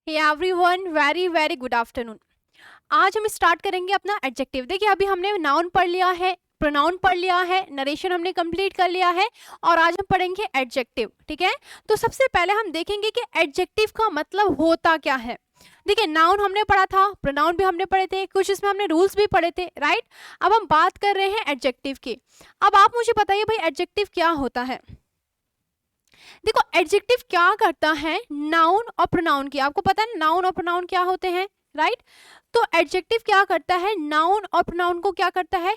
हे everyone, very very good afternoon. आज हम start करेंगे अपना एडजेक्टिव। देखिए अभी हमने नाउन पढ़ लिया है, प्रोनाउन पढ़ लिया है, नरेशन हमने कंप्लीट कर लिया है और आज हम पढ़ेंगे एडजेक्टिव। ठीक है, तो सबसे पहले हम देखेंगे कि एडजेक्टिव का मतलब होता क्या है। देखिए नाउन हमने पढ़ा था, प्रोनाउन भी हमने पढ़े थे, कुछ इसमें हमने रूल्स भी पढ़े थे, राइट। अब हम बात कर रहे हैं एडजेक्टिव की। अब आप मुझे बताइए भाई एडजेक्टिव क्या होता है। देखो एडजेक्टिव क्या करता है, नाउन और प्रोनाउन की, आपको पता है नाउन और प्रोनाउन क्या होते हैं, राइट। तो एडजेक्टिव क्या करता है, नाउन और प्रोनाउन को क्या करता है,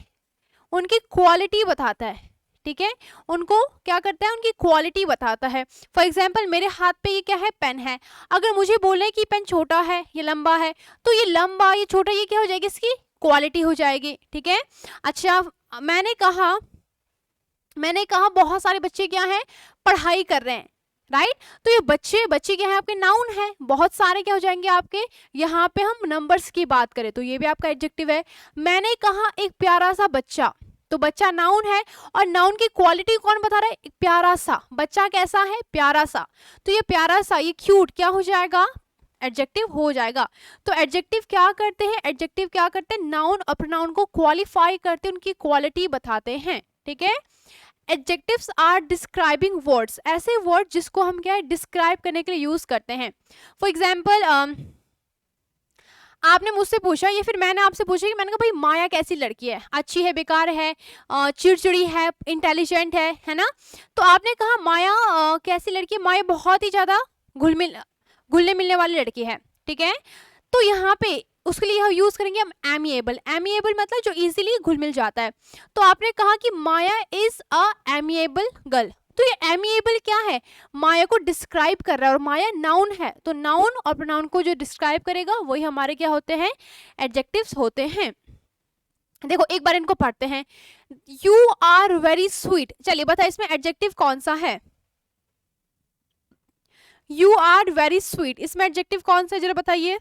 उनकी क्वालिटी बताता है। ठीक है, उनको क्या करता है, उनकी क्वालिटी बताता है। फॉर एग्जाम्पल मेरे हाथ पे ये क्या है, पेन है। अगर मुझे बोले कि पेन छोटा है, ये लंबा है, तो ये लंबा ये छोटा ये क्या हो जाएगी, इसकी क्वालिटी हो जाएगी। ठीक है, अच्छा मैंने कहा बहुत सारे बच्चे क्या हैं, पढ़ाई कर रहे हैं, राइट। तो ये बच्चे बच्चे क्या है, आपके नाउन है। बहुत सारे क्या हो जाएंगे आपके, यहाँ पे हम नंबर्स की बात करें तो ये भी आपका एडजेक्टिव है। मैंने कहा एक प्यारा सा बच्चा, तो बच्चा नाउन है और नाउन की क्वालिटी कौन बता रहा है, एक प्यारा सा बच्चा, कैसा है, प्यारा सा। तो ये प्यारा सा, ये क्यूट क्या हो जाएगा, एडजेक्टिव हो जाएगा। तो एडजेक्टिव क्या करते हैं, एडजेक्टिव क्या करते हैं, नाउन और प्रोनाउन को क्वालिफाई करते हैं, उनकी क्वालिटी बताते हैं। ठीक है, एडजेक्टिव्स आर डिस्क्राइबिंग वर्ड्स, ऐसे वर्ड जिसको हम क्या है डिस्क्राइब करने के लिए यूज करते हैं। फॉर एग्जाम्पल आपने मुझसे पूछा या फिर मैंने आपसे पूछा कि मैंने कहा भाई माया कैसी लड़की है, अच्छी है, बेकार है, चिड़चिड़ी है, इंटेलिजेंट है ना। तो आपने कहा माया कैसी लड़की है, माया बहुत ही ज्यादा घुलने मिलने वाली लड़की है। ठीक है, तो यहाँ पे उसके लिए हम यूज करेंगे हम एमिएबल। एमिएबल मतलब जो इजीली घुल मिल जाता है। तो आपने कहा कि माया इज अ एमिएबल गर्ल, तो ये एमिएबल क्या है, माया को डिस्क्राइब कर रहा है और माया नाउन है, तो नाउन और प्रोनाउन को जो डिस्क्राइब करेगा वही हमारे क्या होते हैं, एडजेक्टिव्स होते हैं। देखो एक बार इनको पढ़ते हैं। यू आर वेरी स्वीट, चलिए बताइए इसमें एडजेक्टिव कौन सा है, यू आर वेरी स्वीट, इसमें एडजेक्टिव कौन सा है जरा बताइए।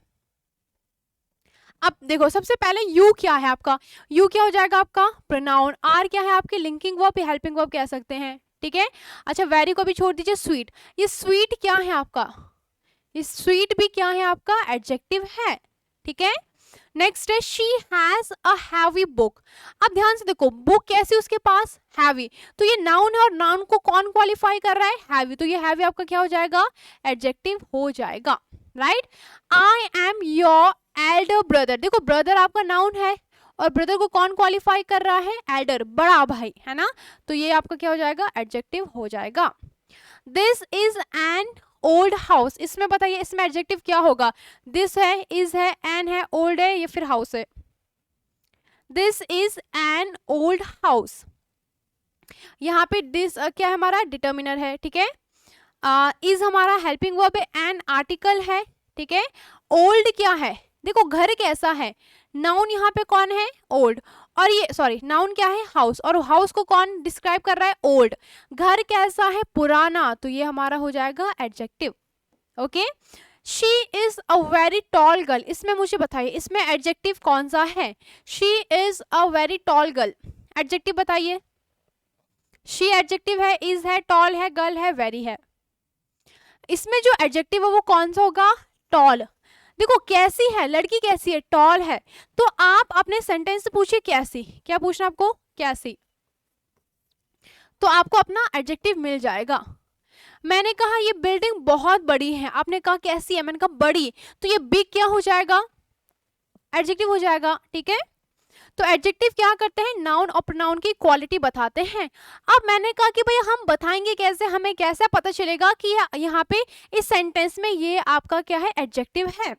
अब देखो सबसे पहले यू क्या है आपका, यू क्या हो जाएगा आपका प्रोनाउन, आर क्या है आपके लिंकिंग वर्ब या हेल्पिंग वर्ब कह सकते हैं। ठीक है, अच्छा वेरी को भी छोड़ दीजिए, स्वीट, ये स्वीट क्या है आपका, ये स्वीट भी क्या है आपका एडजेक्टिव है। ठीक है, नेक्स्ट है she has a heavy book. अब ध्यान से देखो बुक कैसी उसके पास, हैवी, तो ये नाउन है और नाउन को कौन क्वालिफाई कर रहा है, हैवी, तो ये हैवी आपका क्या हो जाएगा, एडजेक्टिव हो जाएगा, right. I am your Elder brother, देखो ब्रदर आपका नाउन है और ब्रदर को कौन क्वालिफाई कर रहा है, एल्डर, बड़ा भाई है ना, तो ये आपका क्या हो जाएगा, एडजेक्टिव हो जाएगा। This is an old house, इसमें बताइए इसमें एडजेक्टिव क्या होगा, दिस है, इज है, एन है, ओल्ड है, या फिर हाउस है। This is an old house, यहाँ पे दिस क्या है हमारा डिटर्मिनर है। ठीक है, इज हमारा हेल्पिंग वर्ब है, एन आर्टिकल है। ठीक है, ओल्ड क्या है, देखो घर कैसा है, नाउन यहाँ पे कौन है, ओल्ड, और ये सॉरी नाउन क्या है, हाउस, और हाउस को कौन डिस्क्राइब कर रहा है, ओल्ड, घर कैसा है, पुराना, तो ये हमारा हो जाएगा adjective. Okay, she is a very tall girl, इसमें मुझे बताइए इसमें एडजेक्टिव कौन सा है, she is a very tall girl, adjective बताइए। शी एडजेक्टिव है, इज है, टॉल है, गर्ल है, वेरी है, इसमें जो एडजेक्टिव है वो कौन सा होगा, टॉल। देखो कैसी है लड़की, कैसी है, टॉल है, तो आप अपने सेंटेंस से पूछिए कैसी, क्या पूछना आपको, कैसी, तो आपको अपना एडजेक्टिव मिल जाएगा। मैंने कहा ये बिल्डिंग बहुत बड़ी है, आपने कहा कैसी है, मैंने कहा बड़ी, तो ये बिग क्या हो जाएगा, एडजेक्टिव हो जाएगा। ठीक है, तो एडजेक्टिव क्या करते हैं, नाउन और प्रोनाउन की क्वालिटी बताते हैं। अब मैंने कहा कि भैया हम बताएंगे कैसे, हमें कैसे पता चलेगा कि यहाँ पे इस सेंटेंस में ये आपका क्या है, एडजेक्टिव है।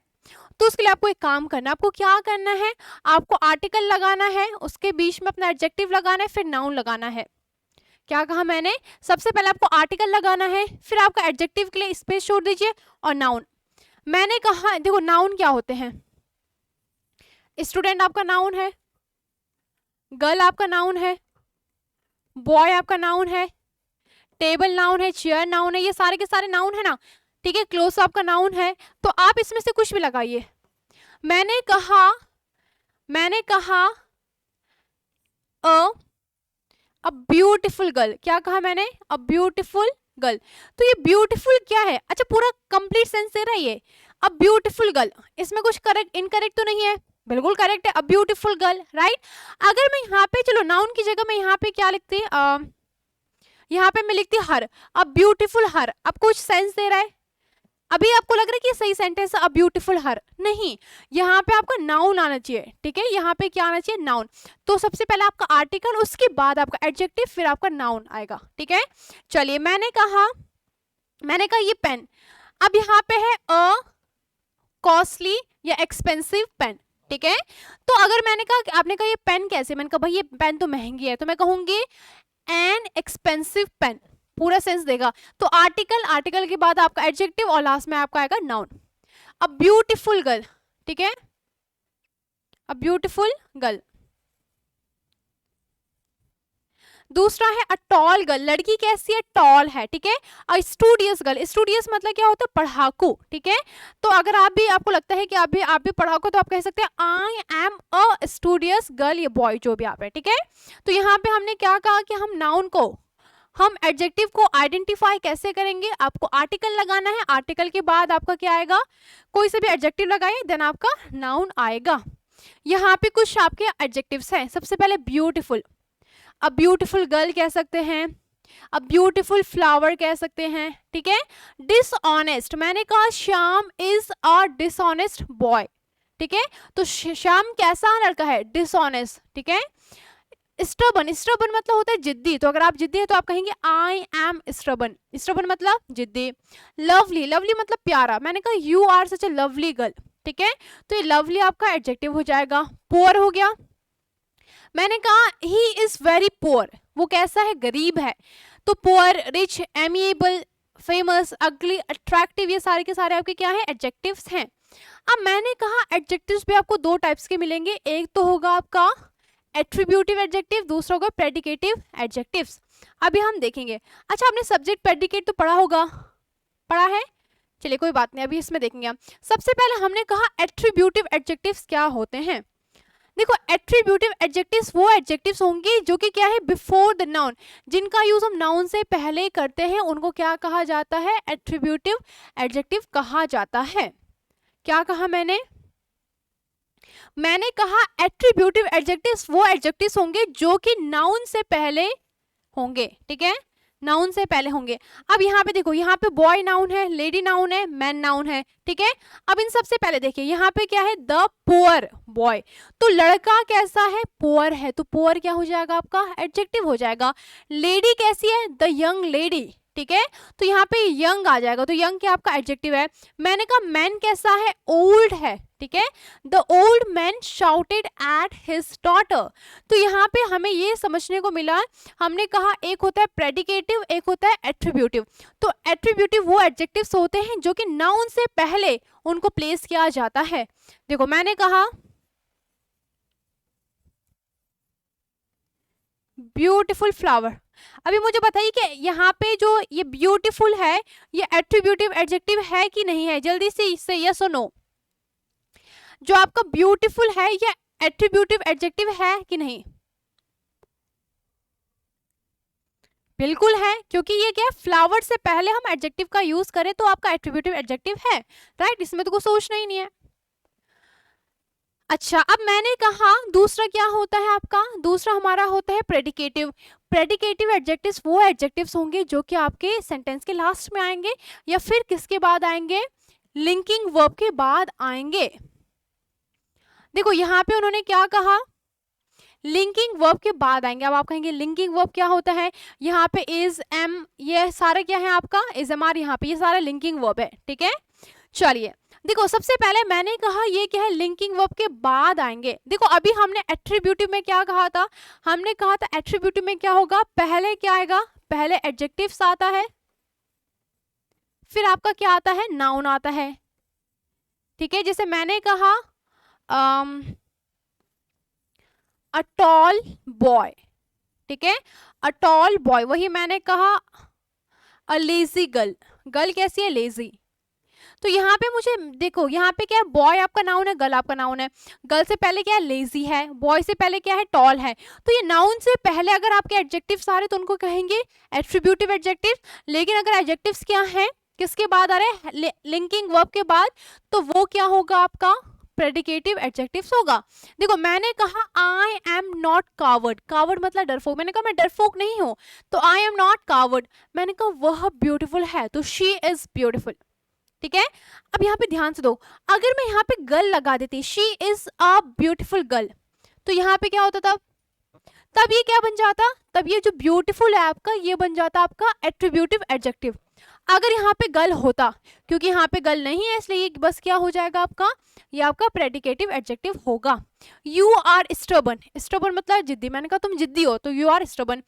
तो उसके लिए आपको एक काम करना है, आपको क्या करना है, आपको आर्टिकल लगाना है, उसके बीच में अपना एडजेक्टिव लगाना है, फिर नाउन लगाना है। क्या कहा मैंने, सबसे पहले आपको आर्टिकल लगाना है, फिर आपका एडजेक्टिव के लिए स्पेस छोड़ दीजिए और नाउन। मैंने कहा देखो नाउन क्या होते हैं, स्टूडेंट आपका नाउन है, गर्ल आपका नाउन है, बॉय आपका नाउन है, टेबल नाउन है, चेयर नाउन है, ये सारे के सारे नाउन है ना। ठीक है, क्लोज आपका नाउन है, तो आप इसमें से कुछ भी लगाइए। मैंने कहा अ ब्यूटीफुल गर्ल, क्या कहा मैंने, अ ब्यूटीफुल गर्ल, तो ये ब्यूटीफुल क्या है, अच्छा पूरा कंप्लीट सेंस दे रहा है ये, अ ब्यूटीफुल गर्ल, इसमें कुछ करेक्ट इनकरेक्ट तो नहीं है, बिल्कुल करेक्ट है, अ ब्यूटीफुल गर्ल, राइट। अगर मैं यहाँ पे, चलो नाउन की जगह मैं यहाँ पे क्या लिखती, यहाँ पे मैं लिखती हर, अ ब्यूटीफुल हर, अब कुछ सेंस दे रहा है, अभी आपको लग रहा है कि सही सेंटेंस है, अ ब्यूटीफुल हर, नहीं, यहाँ पे आपका नाउन आना चाहिए, ठीक है, यहाँ पे क्या आना चाहिए, नाउन। तो सबसे पहले आपका आर्टिकल, उसके बाद आपका एडजेक्टिव, फिर आपका नाउन आएगा, ठीक है। चलिए मैंने कहा ये पेन, अब यहाँ पे है अ कॉस्टली या एक्सपेंसिव पेन, ठीक है। तो अगर मैंने कहा, आपने कहा ये पेन कैसे, मैंने कहा भाई ये पेन तो महंगी है, तो मैं कहूंगी एन एक्सपेंसिव पेन, पूरा सेंस देगा। तो आर्टिकल के बाद आपका एडजेक्टिव और लास्ट में आपका आएगा नाउन। अब ब्यूटीफुल गर्ल, ठीक है, अब ब्यूटीफुल गर्ल। दूसरा है अ टॉल गर्ल, लड़की कैसी है, टॉल है, ठीक है। अ स्टूडियस गर्ल, स्टूडियस मतलब क्या होता है, पढ़ाकू, ठीक है। तो अगर आप भी, आपको लगता है कि आप भी पढ़ाकू, तो आप कह सकते हैं I am a studious girl, ये बॉय जो भी आप है, ठीक है। तो यहाँ पे हमने क्या कहा कि हम नाउन को, हम एडजेक्टिव को आइडेंटिफाई कैसे करेंगे, आपको आर्टिकल लगाना है, आर्टिकल के बाद आपका क्या आएगा, कोई से भी एडजेक्टिव लगाइए, देन आपका नाउन आएगा। यहाँ पे कुछ आपके एडजेक्टिव्स हैं, सबसे पहले ब्यूटीफुल, अब ब्यूटीफुल गर्ल कह सकते हैं, अब ब्यूटीफुल फ्लावर कह सकते हैं, ठीक है। डिसऑनेस्ट, मैंने कहा Shyam is a dishonest boy, ठीक है। तो श्याम कैसा लड़का है, डिसऑनेस्ट, ठीक है। स्टबन, स्टबन मतलब होता है जिद्दी, तो अगर आप जिद्दी है तो आप कहेंगे आई एम स्टबन, स्टबन मतलब जिद्दी। लवली, लवली मतलब प्यारा, मैंने कहा you are such a lovely girl, ठीक है। तो ये लवली आपका एडजेक्टिव हो जाएगा। पुअर हो गया, मैंने कहा ही इज वेरी पुअर, वो कैसा है, गरीब है, तो पुअर, रिच, एमिएबल, फेमस, अगली, अट्रैक्टिव, ये सारे के सारे आपके क्या है, एडजेक्टिव्स हैं। अब मैंने कहा एडजेक्टिव्स भी आपको दो टाइप्स के मिलेंगे, एक तो होगा आपका एट्रीब्यूटिव एडजेक्टिव, दूसरा होगा प्रेडिकेटिव एडजेक्टिव्स। अभी हम देखेंगे। अच्छा, आपने सब्जेक्ट प्रेडिकेट तो पढ़ा होगा, पढ़ा है, चलिए कोई बात नहीं, अभी इसमें देखेंगे हम। सबसे पहले हमने कहा एट्रीब्यूटिव एडजेक्टिव्स क्या होते हैं। देखो एट्रीब्यूटिव एडजेक्टिव्स वो एडजेक्टिव्स होंगे जो कि क्या है, बिफोर द नाउन, जिनका यूज हम नाउन से पहले करते हैं, उनको क्या कहा जाता है, एट्रीब्यूटिव एडजेक्टिव कहा जाता है। क्या कहा मैंने कहा एट्रीब्यूटिव एडजेक्टिव्स वो एडजेक्टिव्स होंगे जो कि नाउन से पहले होंगे, ठीक है, नाउन से पहले होंगे। अब यहाँ पे देखो, यहाँ पे बॉय नाउन है, लेडी नाउन है, मैन नाउन है, ठीक है। अब इन सबसे पहले देखिए यहाँ पे क्या है, द पुअर बॉय, तो लड़का कैसा है, पुअर है, तो पुअर क्या हो जाएगा आपका, एडजेक्टिव हो जाएगा। लेडी कैसी है, द यंग लेडी, ठीक है, तो यहाँ पे यंग आ जाएगा, तो यंग क्या आपका एडजेक्टिव है। मैंने कहा मैन कैसा है, ओल्ड है, ठीक है, the old man shouted at his daughter. तो यहाँ पे हमें ये समझने को मिला, हमने कहा एक होता है प्रेडिकेटिव, एक होता है एट्रीब्यूटिव। तो एट्रीब्यूटिव वो एडजेक्टिव्स होते हैं जो कि नाउन से पहले उनको प्लेस किया जाता है। देखो मैंने कहा ब्यूटीफुल फ्लावर, अभी मुझे बताइए कि यहाँ पे जो ये ब्यूटीफुल है, ये एट्रीब्यूटिव एडजेक्टिव है कि नहीं है, जल्दी से इससे यस और नो। जो आपका ब्यूटीफुल है ये एट्रीब्यूटिव एडजेक्टिव है कि नहीं, बिल्कुल है, क्योंकि ये क्या है, फ्लावर से पहले हम एडजेक्टिव का यूज करें तो आपका एट्रीब्यूटिव एडजेक्टिव है, राइट, इसमें तो कुछ सोचना ही नहीं है। अच्छा, अब मैंने कहा दूसरा क्या होता है आपका, दूसरा हमारा होता है प्रेडिकेटिव। प्रेडिकेटिव एडजेक्टिव्स वो एडजेक्टिव्स होंगे जो कि आपके सेंटेंस के लास्ट में आएंगे या फिर किसके बाद आएंगे, लिंकिंग वर्ब के बाद आएंगे। देखो यहाँ पे उन्होंने क्या कहा, लिंकिंग वर्ब के बाद आएंगे। अब आप कहेंगे लिंकिंग वर्ब क्या होता है, यहाँ पे इज, एम, ये सारा क्या है आपका, इज, एम, आर, यहाँ पे ये सारा लिंकिंग वर्ब है, ठीक है। चलिए देखो सबसे पहले मैंने कहा ये क्या है, लिंकिंग वर्ब के बाद आएंगे। देखो अभी हमने एट्रीब्यूटिव में क्या कहा था, हमने कहा था एट्रीब्यूटिव में क्या होगा, पहले क्या आएगा, पहले एडजेक्टिव्स आता है, फिर आपका क्या आता है, नाउन आता है, ठीक है। जैसे मैंने कहा अ टॉल बॉय, ठीक है, अ टॉल बॉय, वही मैंने कहा अ लेजी गर्ल, गर्ल कैसी है, लेजी। तो यहाँ पे मुझे देखो, यहाँ पे क्या है, बॉय आपका नाउन है, गर्ल आपका नाउन है, गर्ल से पहले क्या है, लेजी है, बॉय से पहले क्या है, टॉल है। तो ये नाउन से पहले अगर आपके एडजेक्टिव्स आ रहे तो उनको कहेंगे एट्रीब्यूटिव एडजेक्टिव, लेकिन अगर एडजेक्टिव्स क्या है, किसके बाद आ रहे हैं, लिंकिंग वर्ब के बाद, तो वो क्या होगा आपका प्रेडिकेटिव एडजेक्टिव्स होगा। देखो मैंने कहा I am not coward, coward मतलब डरपोक, मैंने कहा मैं डरपोक नहीं हूं, तो आई एम नॉट कावर्ड। मैंने कहा वह ब्यूटीफुल है, तो शी इज ब्यूटीफुल। ठीक है, अब यहाँ पे ध्यान से दो, अगर मैं यहाँ पे गर्ल लगा देती, she is a beautiful girl, तो यहाँ पे क्या होता था, तब ये क्या बन जाता, तब ये जो ब्यूटीफुल है आपका ये बन जाता आपका एट्रीब्यूटिव एडजेक्टिव। अगर यहाँ पे गर्ल होता, क्योंकि यहाँ पे गर्ल नहीं है इसलिए बस क्या हो जाएगा आपका, ये आपका प्रेडिकेटिव एडजेक्टिव होगा। यू आर स्टबर्न, स्टबर्न मतलब जिद्दी, मैंने कहा तुम जिद्दी हो, तो you are stubborn.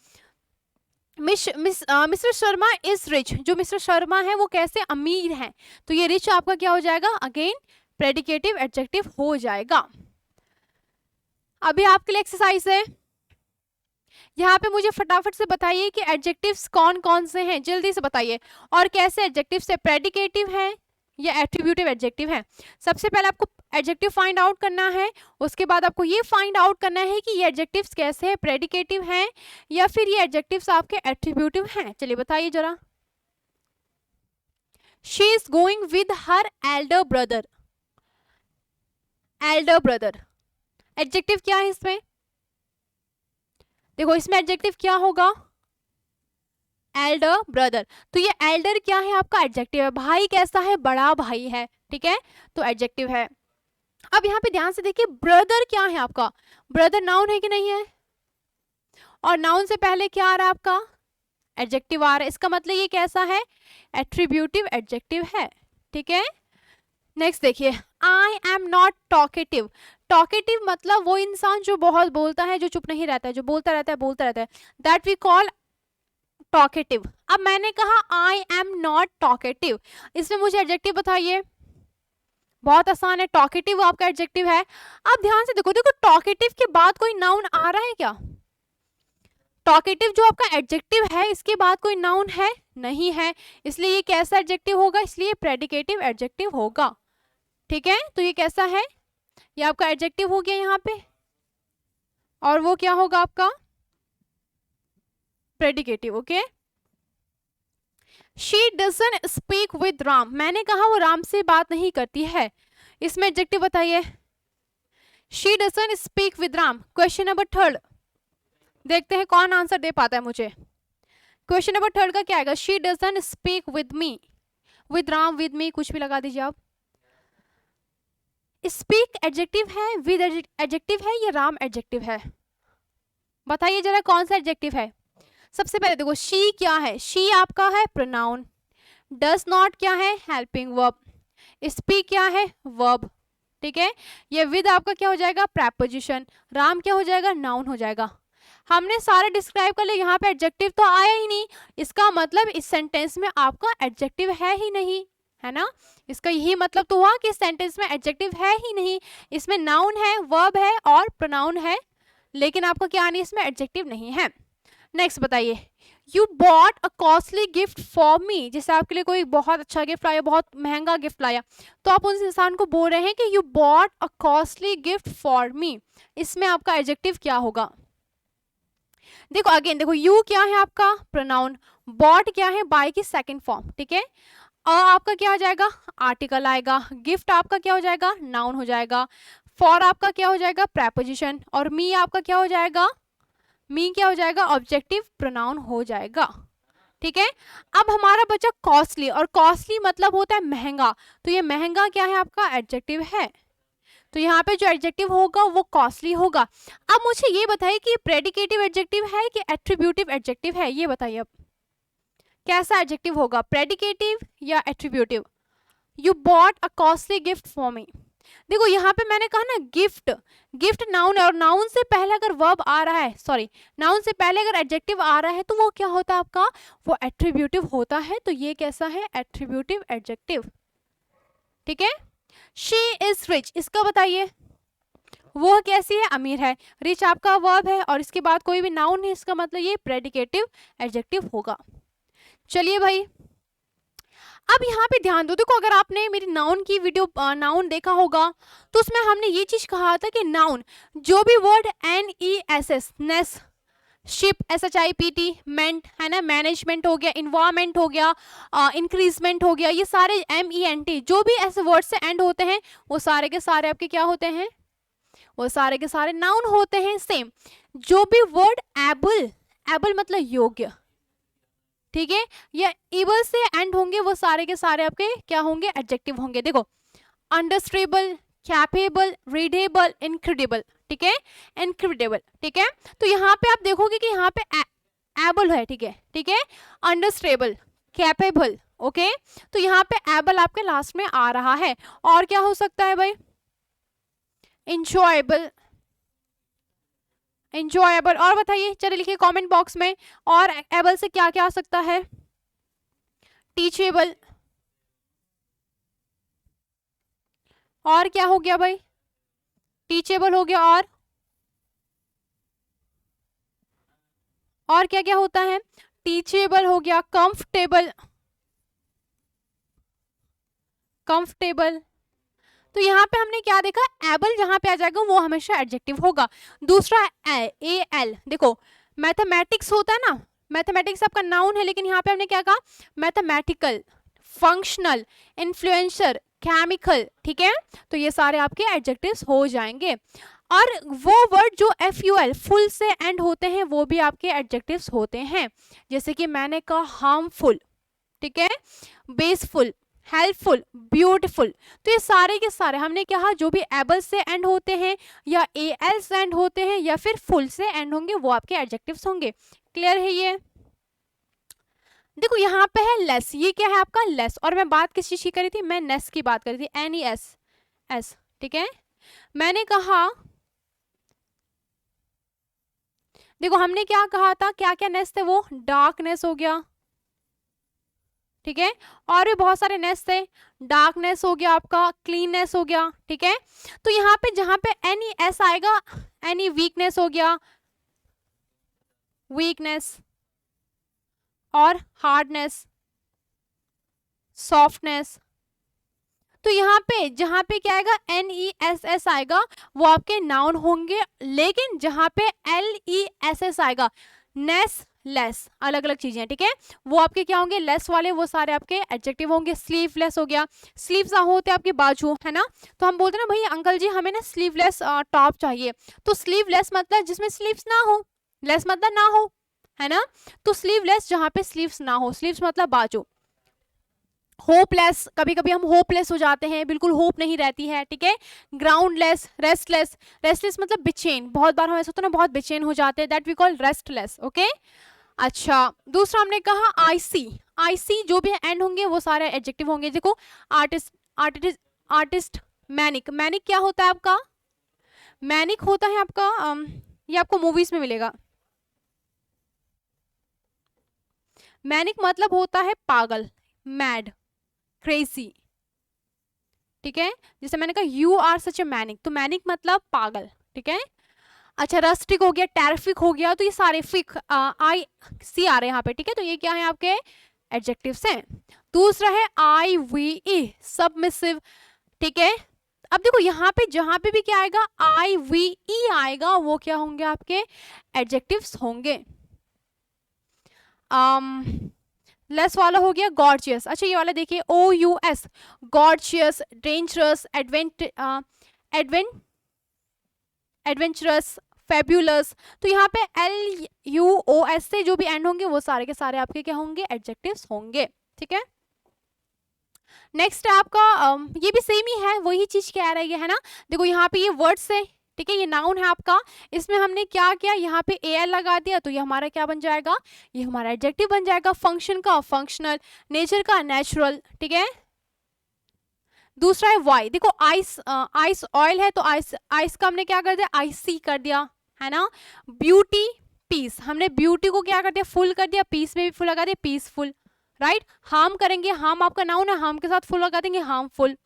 Mister Sharma is rich, जो मिस्टर शर्मा है वो कैसे अमीर हैं, तो ये रिच आपका क्या हो जाएगा, अगेन प्रेडिकेटिव एडजेक्टिव हो जाएगा। अभी आपके लिए एक्सरसाइज है, यहाँ पे मुझे फटाफट से बताइए कि एडजेक्टिव्स कौन कौन से हैं, जल्दी से बताइए, और कैसे एडजेक्टिव से प्रेडिकेटिव है या एट्रीब्यूटिव एडजेक्टिव है। सबसे पहले आपको एडजेक्टिव फाइंड आउट करना है, उसके बाद आपको ये फाइंड आउट करना है कि ये एडजेक्टिव्स कैसे हैं, प्रेडिकेटिव हैं या फिर ये एडजेक्टिव्स आपके एट्रीब्यूटिव हैं। चलिए बताइए जरा। She is going with her Elder brother, Elder brother adjective क्या है इसमें, देखो इसमें एडजेक्टिव क्या होगा, एल्डर ब्रदर, तो ये एल्डर क्या है आपका एडजेक्टिव है, भाई कैसा है, बड़ा भाई है, ठीक है, तो एडजेक्टिव है। अब यहाँ पे ध्यान से देखिए ब्रदर क्या है आपका, ब्रदर नाउन है कि नहीं है, और नाउन से पहले क्या आ रहा है आपका एडजेक्टिव आ रहा है, इसका मतलब ये कैसा है, एट्रीब्यूटिव एडजेक्टिव है। ठीक है, नेक्स्ट देखिए, I am not talkative, talkative मतलब वो इंसान जो बहुत बोलता है, जो चुप नहीं रहता है, जो बोलता रहता है बोलता रहता है, दैट वी कॉल टॉकेटिव। अब मैंने कहा आई एम नॉट टॉकेटिव, इसमें मुझे एडजेक्टिव बताइए, बहुत आसान है, टॉकेटिव आपका एडजेक्टिव है। अब ध्यान से देखो, देखो टॉकेटिव के बाद कोई नाउन आ रहा है क्या, टॉकेटिव जो आपका एडजेक्टिव है इसके बाद कोई नाउन है नहीं है, इसलिए ये कैसा एडजेक्टिव होगा, इसलिए प्रेडिकेटिव एडजेक्टिव होगा। ठीक है, तो ये कैसा है, ये आपका एडजेक्टिव हो गया यहाँ पे, और वो क्या होगा आपका predicative. Okay, she doesn't speak with Ram, मैंने कहा वो राम से बात नहीं करती है, इसमें एडजेक्टिव बताइए, she doesn't speak with Ram. Question number 3, देखते हैं कौन आंसर दे पाता है मुझे। क्वेश्चन नंबर 3 का क्या आएगा, she doesn't speak with me, with Ram, with me कुछ भी लगा दीजिए आप। स्पीक एडजेक्टिव है, विद एडजेक्टिव है, या राम एडजेक्टिव है, बताइए जरा कौन सा एडजेक्टिव है। सबसे पहले देखो शी क्या है, शी आपका है प्रोनाउन, डज नॉट क्या है हेल्पिंग वर्ब, स्पीक क्या है वर्ब। ठीक है, ये विद आपका क्या हो जाएगा प्रेपोजिशन, राम क्या हो जाएगा नाउन हो जाएगा। हमने सारे डिस्क्राइब कर लिया, यहाँ पे एडजेक्टिव तो आया ही नहीं, इसका मतलब इस सेंटेंस में आपका एडजेक्टिव है ही नहीं, है ना, इसका यही मतलब तो हुआ कि इस सेंटेंस में एडजेक्टिव है ही नहीं, इसमें नाउन है, वर्ब है और प्रोनाउन है, लेकिन आपका क्या नहीं, इसमें एडजेक्टिव नहीं है। नेक्स्ट बताइए, you bought a costly gift for me, जैसे आपके लिए कोई बहुत अच्छा गिफ्ट लाया, बहुत महंगा गिफ्ट लाया, तो आप उस इंसान को बोल रहे हैं कि you bought a costly gift for me, इसमें आपका एडजेक्टिव क्या होगा। देखो अगेन देखो, यू क्या है आपका प्रोनाउन, बॉट क्या है बाय की सेकंड फॉर्म। ठीक है, आपका क्या हो जाएगा आर्टिकल आएगा, गिफ्ट आपका क्या हो जाएगा नाउन हो जाएगा, फॉर आपका क्या हो जाएगा प्रेपोजिशन, और मी आपका क्या हो जाएगा, मी क्या हो जाएगा ऑब्जेक्टिव प्रोनाउन हो जाएगा। ठीक है, अब हमारा बचा कॉस्टली, और कॉस्टली मतलब होता है महंगा, तो ये महंगा क्या है आपका एडजेक्टिव है, तो यहाँ पे जो एडजेक्टिव होगा वो कॉस्टली होगा। अब मुझे ये बताइए कि प्रेडिकेटिव एडजेक्टिव है कि एट्रीब्यूटिव एडजेक्टिव है, ये बताइए अब कैसा एडजेक्टिव होगा, प्रेडिकेटिव या attributive. You bought a costly gift for me, देखो यहाँ पे मैंने कहा ना गिफ्ट, गिफ्ट नाउन है, और नाउन से पहले अगर वर्ब आ रहा है, सॉरी नाउन से पहले अगर एडजेक्टिव आ रहा है तो वो क्या होता है आपका, वो एट्रीब्यूटिव होता है, तो ये कैसा है एट्रीब्यूटिव एडजेक्टिव। ठीक है, शी इज रिच, इसका बताइए वो कैसी है अमीर है, रिच आपका वर्ब है और इसके बाद कोई भी नाउन है, इसका मतलब ये प्रेडिकेटिव एडजेक्टिव होगा। चलिए भाई, अब यहाँ पे ध्यान दो, देखो अगर आपने मेरी नाउन की वीडियो नाउन देखा होगा तो उसमें हमने ये चीज कहा था कि नाउन जो भी वर्ड NESS नेस शिप, SHIPT, मेंट है ना, मैनेजमेंट हो गया, इन्वायरमेंट हो गया, इंक्रीजमेंट हो गया, ये सारे MENT जो भी ऐसे वर्ड से एंड होते हैं वो सारे के सारे आपके क्या होते हैं, वो सारे के सारे नाउन होते हैं। सेम जो भी वर्ड एबल, एबल मतलब योग्य, ठीक है, या एबल से एंड होंगे वो सारे के सारे आपके क्या होंगे, एडजेक्टिव होंगे। देखो अंडरस्टैंडेबल, कैपेबल, रीडेबल, इनक्रेडिबल, ठीक है, इनक्रेडिबल, ठीक है। तो यहाँ पे आप देखोगे कि यहाँ पे एबल है, ठीक है, ठीक है, अंडरस्टैंडेबल, कैपेबल, ओके, तो यहाँ पे एबल आपके लास्ट में आ रहा है। और क्या हो सकता है भाई, इंजॉयबल, इंजॉयबल, और बताइए, चलिए लिखिए कमेंट बॉक्स में, और एबल से क्या क्या आ सकता है, टीचेबल, और क्या हो गया भाई, टीचेबल हो गया, और क्या क्या होता है, टीचेबल हो गया, कंफर्टेबल, कंफर्टेबल। तो यहाँ पे हमने क्या देखा, एबल जहां पे आ जाएगा वो हमेशा एडजेक्टिव होगा। दूसरा AL, देखो मैथमेटिक्स होता है ना, मैथमेटिक्स आपका नाउन है, लेकिन यहाँ पे हमने क्या कहा, मैथमेटिकल, फंक्शनल, इन्फ्लुएंसर, केमिकल, ठीक है, तो ये सारे आपके एडजेक्टिव्स हो जाएंगे। और वो वर्ड जो FUL फुल से एंड होते हैं वो भी आपके एडजेक्टिव्स होते हैं, जैसे कि मैंने कहा हार्मफुल, ठीक है, बेसफुल, हेल्पफुल, ब्यूटीफुल। तो ये सारे के सारे हमने कहा जो भी एबल से एंड होते हैं या AL से एंड होते हैं या फिर फुल से एंड होंगे वो आपके एडजेक्टिव्स होंगे। क्लियर है ये? देखो यहाँ पे है लेस, ये क्या है आपका लेस, और मैं बात किस चीज की करी थी, मैं नेस की बात करी थी, NES, ठीक है। मैंने कहा देखो हमने क्या कहा था, क्या क्या नेस थे, वो डार्कनेस हो गया, ठीक है, और भी बहुत सारे नेस थे, डार्कनेस हो गया आपका, क्लीननेस हो गया, ठीक है। तो यहाँ पे जहां पे NES आएगा, एनी वीकनेस हो गया, वीकनेस, और हार्डनेस, सॉफ्टनेस। तो यहाँ पे जहां पे क्या आएगा, NESS आएगा वो आपके नाउन होंगे, लेकिन जहां पे LESS आएगा, नेस, लेस, अलग अलग चीजें, ठीक है, वो आपके क्या होंगे, लेस वाले वो सारे आपके एडजेक्टिव होंगे। स्लीवलेस हो गया, स्लीव्स होते हैं आपके बाजू, है ना, तो हम बोलते हैं ना भाई अंकल जी हमें ना स्लीवलेस टॉप चाहिए, तो स्लीवलेस मतलब जिसमें स्लीव्स ना हो, लेस मतलब ना हो, है ना, तो स्लीवलेस जहां पे स्लीव्स ना हो, स्लीव्स मतलब बाजू। होपलेस, कभी कभी हम होपलेस हो जाते हैं, बिल्कुल होप नहीं रहती है, ठीक है। ग्राउंडलेस, रेस्टलेस, रेस्टलेस मतलब बेचैन, बहुत बार हम ऐसा होता है ना बहुत बेचैन हो जाते हैं, that we call restless, okay. अच्छा दूसरा हमने कहा आईसी, आईसी जो भी एंड होंगे वो सारे एडजेक्टिव होंगे। देखो artist, artist, artist, manic, manic क्या होता है आपका, मैनिक होता है आपका ये आपको मूवीज में मिलेगा, मैनिक मतलब होता है पागल, मैड, क्रेजी, ठीक है, जैसे मैंने कहा you are such a manic, तो मैनिक मतलब पागल, ठीक है। अच्छा रस्टिक हो गया, टेरिफिक हो गया, तो ये सारे फिक आई सी आ रहे हैं यहाँ पे, ठीक है, तो ये क्या है आपके एडजेक्टिव्स हैं। दूसरा है IVE, सबमिसिव, ठीक है। अब देखो यहाँ पे जहां पे भी क्या आएगा, IVE आएगा, वो क्या होंगे आपके एडजेक्टिव्स होंगे। लेस वाला हो गया गॉर्जियस, अच्छा ये वाला देखिए OUS, गॉर्जियस, डेंजरस, एडवेंचरस, फेब्यूलस। तो यहाँ पे LUOS से जो भी एंड होंगे वो सारे के सारे आपके क्या होंगे, एडजेक्टिव्स होंगे, ठीक है। नेक्स्ट आपका ये भी सेम ही है, वही चीज कह रही है ना। देखो यहाँ पे ये वर्ड्स है, ठीक है, ये नाउन है आपका, इसमें हमने क्या किया, यहाँ पे AL लगा दिया, तो ये हमारा क्या बन जाएगा, ये हमारा एडजेक्टिव बन जाएगा। फंक्शन का फंक्शनल, नेचर का नेचुरल, ठीक है। दूसरा है वाई, देखो आइस, आइस ऑयल है तो आइस, आइस का हमने क्या कर दिया, IC कर दिया, है ना। ब्यूटी, पीस, हमने ब्यूटी को क्या कर दिया, फुल कर दिया, पीस में भी फुल लगा दिया, पीसफुल, राइट। हार्म करेंगे, हार्म आपका नाउन है, हार्म के साथ फुल लगा देंगे, हार्मफुल।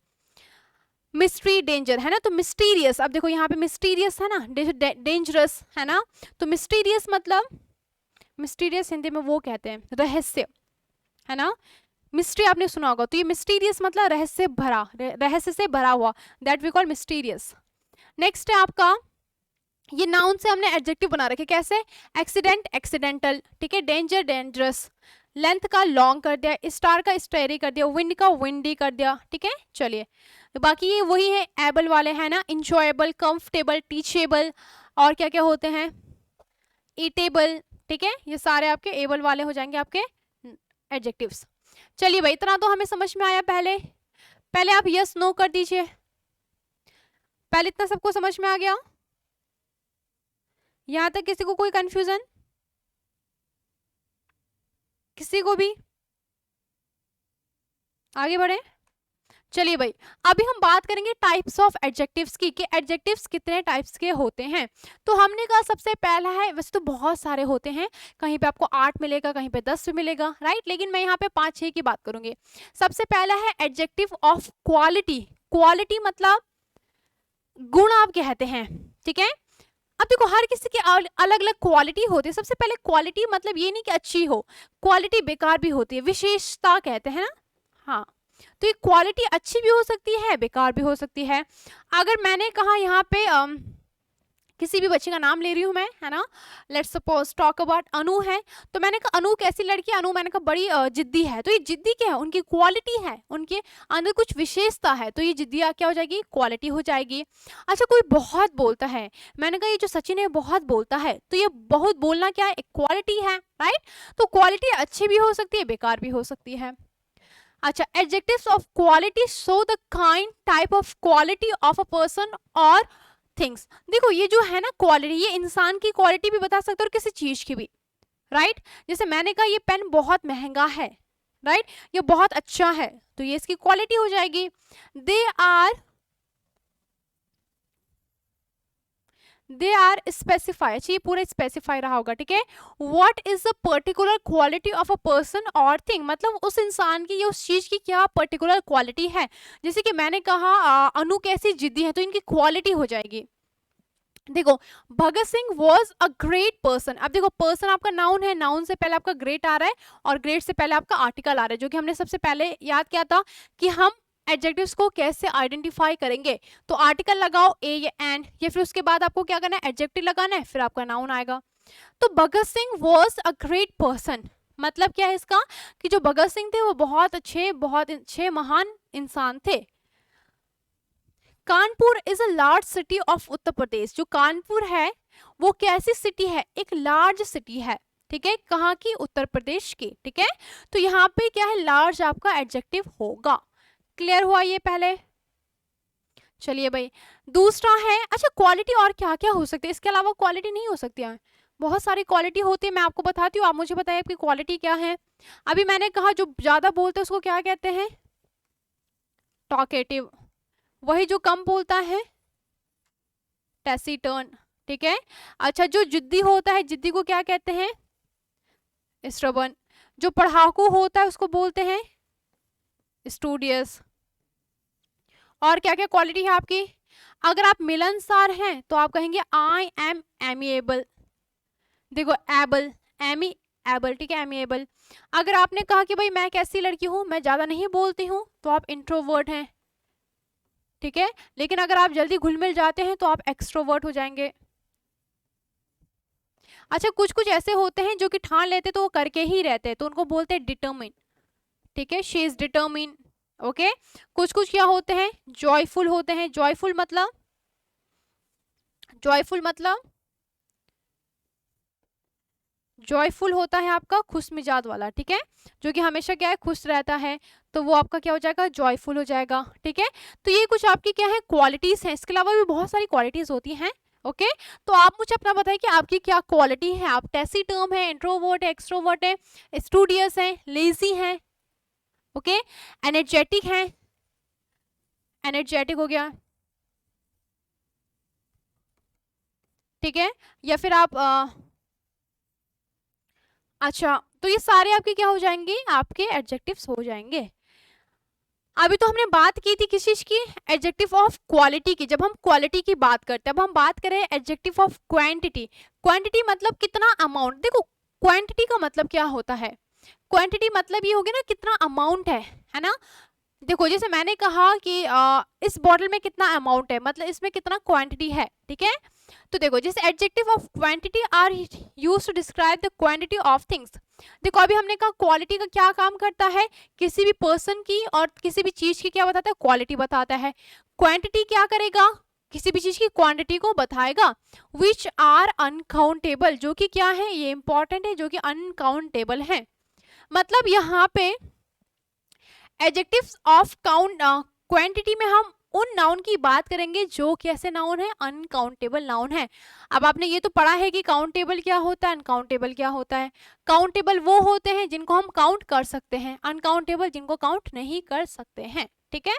मिस्ट्री, डेंजर, है ना, तो मिस्टीरियस, अब देखो यहाँ पे मिस्टीरियस है ना, डेंजरस, है ना, तो मिस्टीरियस मतलब, मिस्टीरियस हिंदी में वो कहते हैं रहस्य, है ना, मिस्ट्री आपने सुना होगा, तो ये मिस्टीरियस मतलब रहस्य भरा, रहस्य से भरा हुआ, that we call mysterious. Next है आपका ये नाउन से हमने एडजेक्टिव बना रखे, कैसे? एक्सीडेंट एक्सीडेंटल, ठीक है, डेंजर डेंजरस, लेंथ का लॉन्ग कर दिया, स्टार का स्टेरी कर दिया, विंड का विंडी कर दिया, ठीक है। चलिए बाकी ये वही है एबल वाले है ना, इंजॉयबल, कंफर्टेबल, टीचेबल, और क्या क्या होते हैं, ईटेबल, ठीक है, ये सारे आपके एबल वाले हो जाएंगे आपके एडजेक्टिव्स। चलिए भाई इतना तो हमें समझ में आया। पहले पहले आप यस नो कर दीजिए, पहले इतना सबको समझ में आ गया? यहां तक किसी को कोई कंफ्यूजन, किसी को भी? आगे बढ़े। चलिए भाई अभी हम बात करेंगे टाइप्स ऑफ एडजेक्टिव्स की, कि एडजेक्टिव्स कितने टाइप्स के होते हैं। तो हमने कहा सबसे पहला है, वैसे तो बहुत सारे होते हैं, कहीं पे आपको 8 मिलेगा, कहीं पे 10 मिलेगा, राइट, लेकिन मैं यहाँ पे 5-6 की बात करूंगी। सबसे पहला है एडजेक्टिव ऑफ क्वालिटी। क्वालिटी मतलब गुण आप कहते हैं, ठीक है। अब देखो हर किसी की अलग अलग क्वालिटी होती है। सबसे पहले क्वालिटी मतलब ये नहीं कि अच्छी हो, क्वालिटी बेकार भी होती है, विशेषता कहते हैं ना, हाँ। तो ये क्वालिटी अच्छी भी हो सकती है, बेकार भी हो सकती है। अगर मैंने कहा यहाँ पे किसी भी बच्चे का नाम ले रही हूँ मैं, है ना, लेट्स सपोज टॉक अबाउट अनु है, तो मैंने कहा अनु कैसी लड़की है, अनु मैंने कहा बड़ी जिद्दी है, तो ये जिद्दी क्या है, उनकी क्वालिटी है, उनके अंदर कुछ विशेषता है, तो ये जिद्दी क्या हो जाएगी, क्वालिटी हो जाएगी। अच्छा कोई बहुत बोलता है, मैंने कहा ये जो सचिन है बहुत बोलता है, तो ये बहुत बोलना क्या है, एक क्वालिटी है, राइट। तो क्वालिटी अच्छी भी हो सकती है, बेकार भी हो सकती है। अच्छा adjectives of quality show the kind type of quality of a person और थिंग्स। देखो ये जो है ना क्वालिटी, ये इंसान की क्वालिटी भी बता सकते हो और किसी चीज की भी, राइट। जैसे मैंने कहा ये पेन बहुत महंगा है, राइट, ये बहुत अच्छा है, तो ये इसकी क्वालिटी हो जाएगी। दे आर स्पेसिफाई, अच्छा ये पूरा स्पेसिफाई रहा होगा, ठीक है। What is the particular quality of a person और थिंग, मतलब उस इंसान की या उस चीज की क्या पर्टिकुलर क्वालिटी है। जैसे कि मैंने कहा अनु कैसी जिद्दी है, तो इनकी क्वालिटी हो जाएगी। देखो Bhagat Singh was a great person, अब देखो पर्सन आपका नाउन है, नाउन से पहले आपका ग्रेट आ रहा है और ग्रेट से पहले आपका आर्टिकल आ रहा है, जो कि हमने सबसे पहले याद किया था कि हम एडजेक्टिव्स को कैसे आइडेंटिफाई करेंगे। तो आर्टिकल लगाओ ए या एन, या फिर उसके बाद आपको क्या करना है, एडजेक्टिव लगाना है, फिर आपका नाउन आएगा। तो Bhagat Singh was a great person मतलब क्या है इसका, कि जो भगत सिंह थे वो बहुत अच्छे महान इंसान थे। Kanpur is a large city of Uttar Pradesh, जो कानपुर है वो कैसी सिटी है, एक लार्ज सिटी है, ठीक है, कहाँ की, उत्तर प्रदेश की, ठीक है। तो यहाँ पे क्या है, लार्ज आपका एडजेक्टिव होगा। क्लियर हुआ ये पहले। चलिए भाई दूसरा है, अच्छा क्वालिटी और क्या क्या हो सकती है, इसके अलावा क्वालिटी नहीं हो सकती है, बहुत सारी क्वालिटी होती है, मैं आपको बताती हूँ, आप मुझे बताइए आपकी क्वालिटी क्या है। अभी मैंने कहा जो ज्यादा बोलते हैं उसको क्या कहते हैं, टॉकेटिव, वही जो कम बोलता है टैसीटर्न, ठीक है। अच्छा जो जिद्दी होता है, जिद्दी को क्या कहते हैं, स्टबर्न। जो पढ़ाकू होता है उसको बोलते हैं स्टूडियस। और क्या क्या क्वालिटी है आपकी, अगर आप मिलनसार हैं तो आप कहेंगे आई एम एमिएबल, देखो एबल, एमी एबल, ठीक है, एमिएबल। अगर आपने कहा कि भाई मैं कैसी लड़की हूं, मैं ज्यादा नहीं बोलती हूं, तो आप इंट्रोवर्ट हैं, ठीक है। लेकिन अगर आप जल्दी घुल मिल जाते हैं तो आप एक्सट्रोवर्ट हो जाएंगे। अच्छा कुछ कुछ ऐसे होते हैं जो कि ठान लेते तो वो करके ही रहते हैं, तो उनको बोलते हैं डिटरमिन, ठीक है, शी इज डिटरमिन, ओके। कुछ कुछ क्या होते हैं, जॉयफुल होते हैं, जॉयफुल मतलब जॉयफुल होता है आपका खुश मिजाज वाला, ठीक है, जो कि हमेशा क्या है, खुश रहता है, तो वो आपका क्या हो जाएगा, जॉयफुल हो जाएगा, ठीक है। तो ये कुछ आपकी क्या है क्वालिटीज हैं, इसके अलावा भी बहुत सारी क्वालिटीज होती हैं, ओके। तो आप मुझे अपना बताइए कि आपकी क्या क्वालिटी है, आप टैसीटर्न है, इंट्रोवर्ट है, एक्सट्रोवर्ट है, स्टूडियस है, लेजी है, ओके, एनर्जेटिक है, एनर्जेटिक हो गया, ठीक है, या फिर आप अच्छा तो ये सारे आपके क्या हो जाएंगे, आपके एडजेक्टिव्स हो जाएंगे। अभी तो हमने बात की थी किस चीज की, एडजेक्टिव ऑफ क्वालिटी की। जब हम क्वालिटी की बात करते हैं, अब हम बात करें एडजेक्टिव ऑफ क्वांटिटी। क्वांटिटी मतलब कितना अमाउंट, देखो क्वांटिटी का मतलब क्या होता है, क्वांटिटी मतलब ये हो गया ना कितना अमाउंट है ना। देखो जैसे मैंने कहा कि इस बॉटल में कितना अमाउंट है, मतलब इसमें कितना क्वांटिटी है, ठीक है। तो देखो जैसे adjective of quantity are used to describe the quantity of things. देखो अभी हमने कहा क्वालिटी का क्या काम करता है, किसी भी पर्सन की और किसी भी चीज की क्या बताता है, क्वालिटी बताता है। क्वांटिटी क्या करेगा, किसी भी चीज की क्वांटिटी को बताएगा। विच आर अनकाउंटेबल, जो कि क्या है, ये इंपॉर्टेंट है, जो कि अनकाउंटेबल है। मतलब यहाँ पे एडजेक्टिव्स ऑफ काउंट क्वांटिटी में हम उन नाउन की बात करेंगे जो कैसे नाउन है, अनकाउंटेबल नाउन है। अब आपने ये तो पढ़ा है कि काउंटेबल क्या होता है, अनकाउंटेबल क्या होता है। काउंटेबल वो होते हैं जिनको हम काउंट कर सकते हैं, अनकाउंटेबल जिनको काउंट नहीं कर सकते हैं। ठीक है,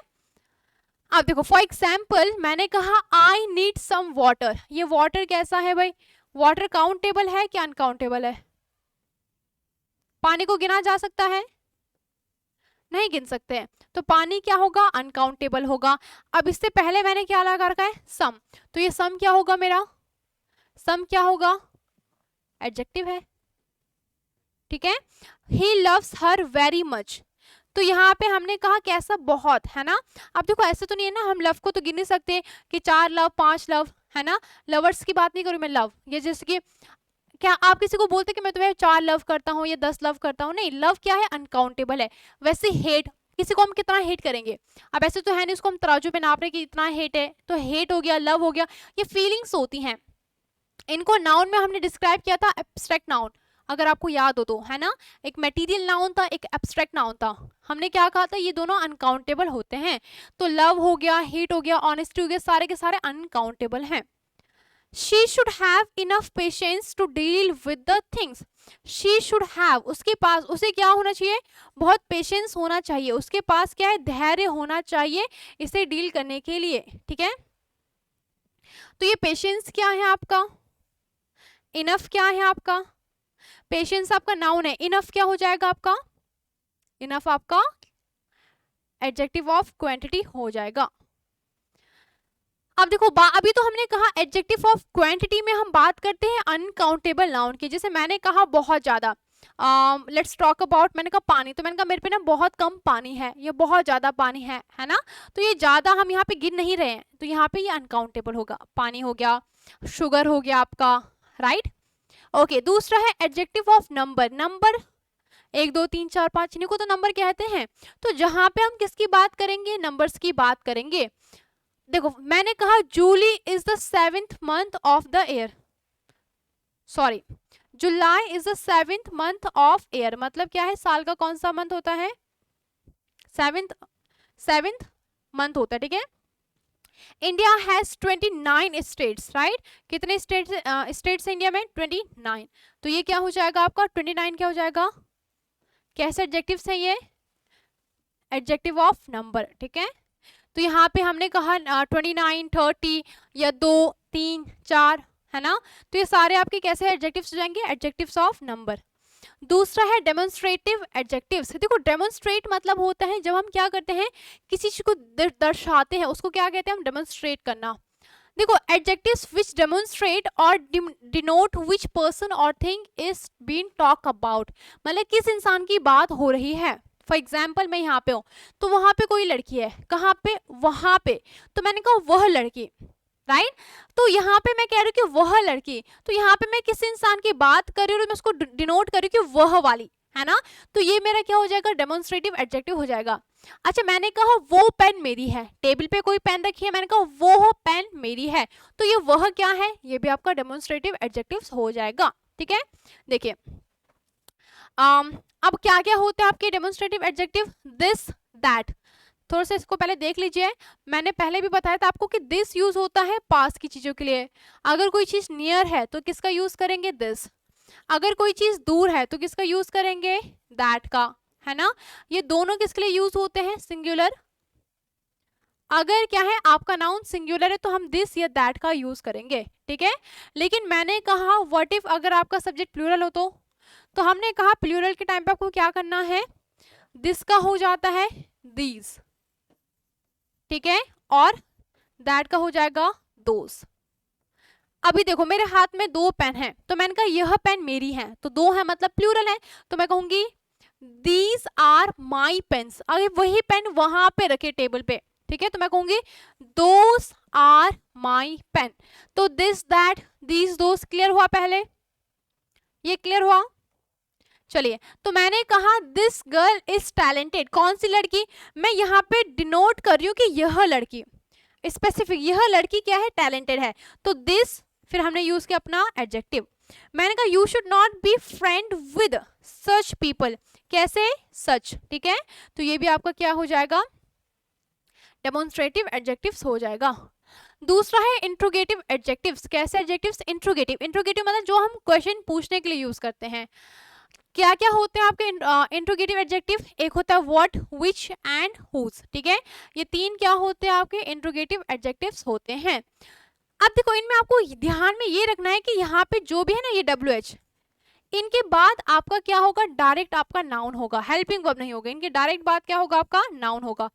अब देखो फॉर एग्जाम्पल मैंने कहा आई नीड सम वाटर। ये वाटर कैसा है भाई, वाटर काउंटेबल है क्या अनकाउंटेबल है? पानी को गिना जा सकता है? नहीं गिन सकते हैं, तो पानी क्या होगा, अनकाउंटेबल होगा। अब इससे पहले मैंने क्या लगा रखा है, सम, तो ये सम क्या होगा मेरा, सम क्या होगा, एडजेक्टिव है। ठीक है, he loves her very much, तो यहाँ पे हमने कहा कैसा, बहुत, है ना। अब देखो ऐसे तो नहीं है ना, हम लव को तो गिन नहीं सकते कि 4 लव 5 लव, है ना। लवर्स की बात नहीं करूँ मैं, लव ये जैसे कि क्या आप किसी को बोलते कि मैं तुम्हें 4 लव करता हूँ या 10 लव करता हूँ, नहीं, लव क्या है, अनकाउंटेबल है। वैसे हेट, किसी को हम कितना हेट करेंगे, अब ऐसे तो है नहीं उसको हम तराजू पे नाप रहे कि इतना हेट है, तो हेट हो गया, लव हो गया, ये फीलिंग्स होती हैं। इनको नाउन में हमने डिस्क्राइब किया था एब्स्ट्रैक्ट नाउन, अगर आपको याद हो तो, है ना। एक मटेरियल नाउन था, एक एब्स्ट्रैक्ट नाउन था। हमने क्या कहा था, ये दोनों अनकाउंटेबल होते हैं। तो लव हो गया, हेट हो गया, ऑनेस्टी हो गया, सारे के सारे अनकाउंटेबल हैं। She should have enough patience to deal with the things. She should have, उसके पास, उसे क्या होना चाहिए, बहुत पेशेंस होना चाहिए, उसके पास क्या है, धैर्य होना चाहिए इसे डील करने के लिए। ठीक है, तो ये पेशेंस क्या है आपका, इनफ क्या है आपका, पेशेंस आपका नाउन है, इनफ क्या हो जाएगा आपका, इनफ आपका एडजेक्टिव ऑफ क्वांटिटी हो जाएगा। अब देखो अभी तो हमने कहा एडजेक्टिव ऑफ क्वांटिटी में हम बात करते हैं अनकाउंटेबल नाउन की। जैसे मैंने कहा बहुत ज्यादा, लेट्स टॉक अबाउट, मैंने कहा पानी, तो मैंने कहा मेरे पे ना बहुत कम पानी है, ये बहुत ज्यादा पानी है ना। तो ये ज्यादा हम यहाँ पे गिन नहीं रहे हैं, तो यहाँ पे ये अनकाउंटेबल होगा। पानी हो गया, शुगर हो गया आपका, राइट। ओके, दूसरा है एडजेक्टिव ऑफ नंबर। नंबर 1 2 3 4 5, इन्हीं को तो नंबर कहते हैं। तो जहां पे हम किसकी बात करेंगे, नंबर्स की बात करेंगे। देखो मैंने कहा Julie is the 7th month of the year, sorry, July is the 7th month of year, मतलब क्या है, साल का कौन सा मंथ होता है, 7th मंथ होता है। ठीक है, इंडिया हैज 29 स्टेट्स, राइट। कितने स्टेट्स इंडिया में, 29। तो ये क्या हो जाएगा आपका, 29 क्या हो जाएगा, कैसे एडजेक्टिव्स हैं ये, एडजेक्टिव ऑफ नंबर। ठीक है, तो यहाँ पे हमने कहा 29 30 या 2 3 4, है ना। तो ये सारे आपके कैसे एडजेक्टिव्स हो जाएंगे, एडजेक्टिव्स ऑफ नंबर। दूसरा है डेमोन्स्ट्रेटिव एडजेक्टिव्स। देखो डेमोन्स्ट्रेट मतलब होता है जब हम क्या करते हैं, किसी चीज को दर्शाते हैं, उसको क्या कहते हैं हम, डेमोन्स्ट्रेट करना। देखो एडजेक्टिव्स विच डेमोन्स्ट्रेट और डिनोट विच पर्सन और thing is been talk about, मतलब किस इंसान की बात हो रही है। फॉर एग्जाम्पल मैं यहाँ पे हूँ, तो वहां पे कोई लड़की है, कहाँ पे, वहां पे, तो मैंने कहा वह लड़की, राइट। तो यहाँ पे मैं कह रही हूँ कि वह लड़की, तो यहाँ पे मैं किस इंसान की बात कर रही हूँ, मैं उसको डिनोट कर रही हूँ कि वह वाली, है ना। तो ये मेरा क्या हो जाएगा, डेमोन्स्ट्रेटिव एडजेक्टिव हो जाएगा। अच्छा मैंने कहा वो पेन मेरी है, टेबल पे कोई पेन रखी है, मैंने कहा वो पेन मेरी है, तो ये वह क्या है, ये भी आपका डेमोन्स्ट्रेटिव एडजेक्टिव हो जाएगा। ठीक है, देखिए अब क्या क्या होते हैं आपके डेमोन्स्ट्रेटिव एडजेक्टिव, दिस दैट। थोड़ा सा इसको पहले देख लीजिए, मैंने पहले भी बताया था आपको कि दिस यूज होता है पास की चीजों के लिए। अगर कोई चीज नियर है तो किसका यूज करेंगे, दिस। अगर कोई चीज दूर है तो किसका यूज करेंगे, दैट का, है ना। ये दोनों किसके लिए यूज होते हैं, सिंगुलर। अगर क्या है आपका नाउन सिंगुलर है तो हम दिस या दैट का यूज करेंगे। ठीक है, लेकिन मैंने कहा व्हाट इफ अगर आपका सब्जेक्ट प्लूरल हो तो हमने कहा प्लूरल के टाइम पे आपको क्या करना है, दिस का हो जाता है दीज, ठीक है, और दैट का हो जाएगा दोस। अभी देखो मेरे हाथ में 2 पेन है, तो मैंने कहा यह पेन मेरी है, तो 2 है मतलब प्लूरल है, तो मैं कहूंगी दीज आर माई पेन्स। अगर वही पेन वहां पे रखे टेबल पे, ठीक है, तो मैं कहूंगी दोस आर माई पेन। तो दिस दैट दीज दोस्त क्लियर हुआ, पहले ये क्लियर हुआ। चलिए, तो मैंने कहा दिस गर्ल इज टैलेंटेड, कौन सी लड़की, मैं यहाँ पे डिनोट कर रही हूँ कि यह लड़की, स्पेसिफिक यह लड़की क्या है, टैलेंटेड है। तो दिस, फिर हमने यूज किया अपना एडजेक्टिव। मैंने कहा you should not be friend with such people, कैसे, सच, ठीक है। तो ये भी आपका क्या हो जाएगा, डेमोन्स्ट्रेटिव एडजेक्टिव्स हो जाएगा। दूसरा है इंट्रोगेटिव एडजेक्टिव्स, कैसे एडजेक्टिव्स, इंट्रोगेटिव, इंट्रोगेटिव मतलब जो हम क्वेश्चन पूछने के लिए यूज करते हैं। क्या क्या होते हैं आपके इंट्रोगेटिव एडजेक्टिव, एक होता है व्हाट, व्हिच एंड हुज, ठीक है। ये तीन क्या होते हैं आपके इंट्रोगेटिव एडजेक्टिव्स होते हैं। अब देखो इनमें आपको ध्यान में ये रखना है कि यहाँ पे जो भी है ना ये WH, इनके बाद आपका क्या होगा, डायरेक्ट आपका नाउन होगा, हेल्पिंग वर्ब नहीं होगा, इनके डायरेक्ट बाद क्या होगा आपका नाउन होगा।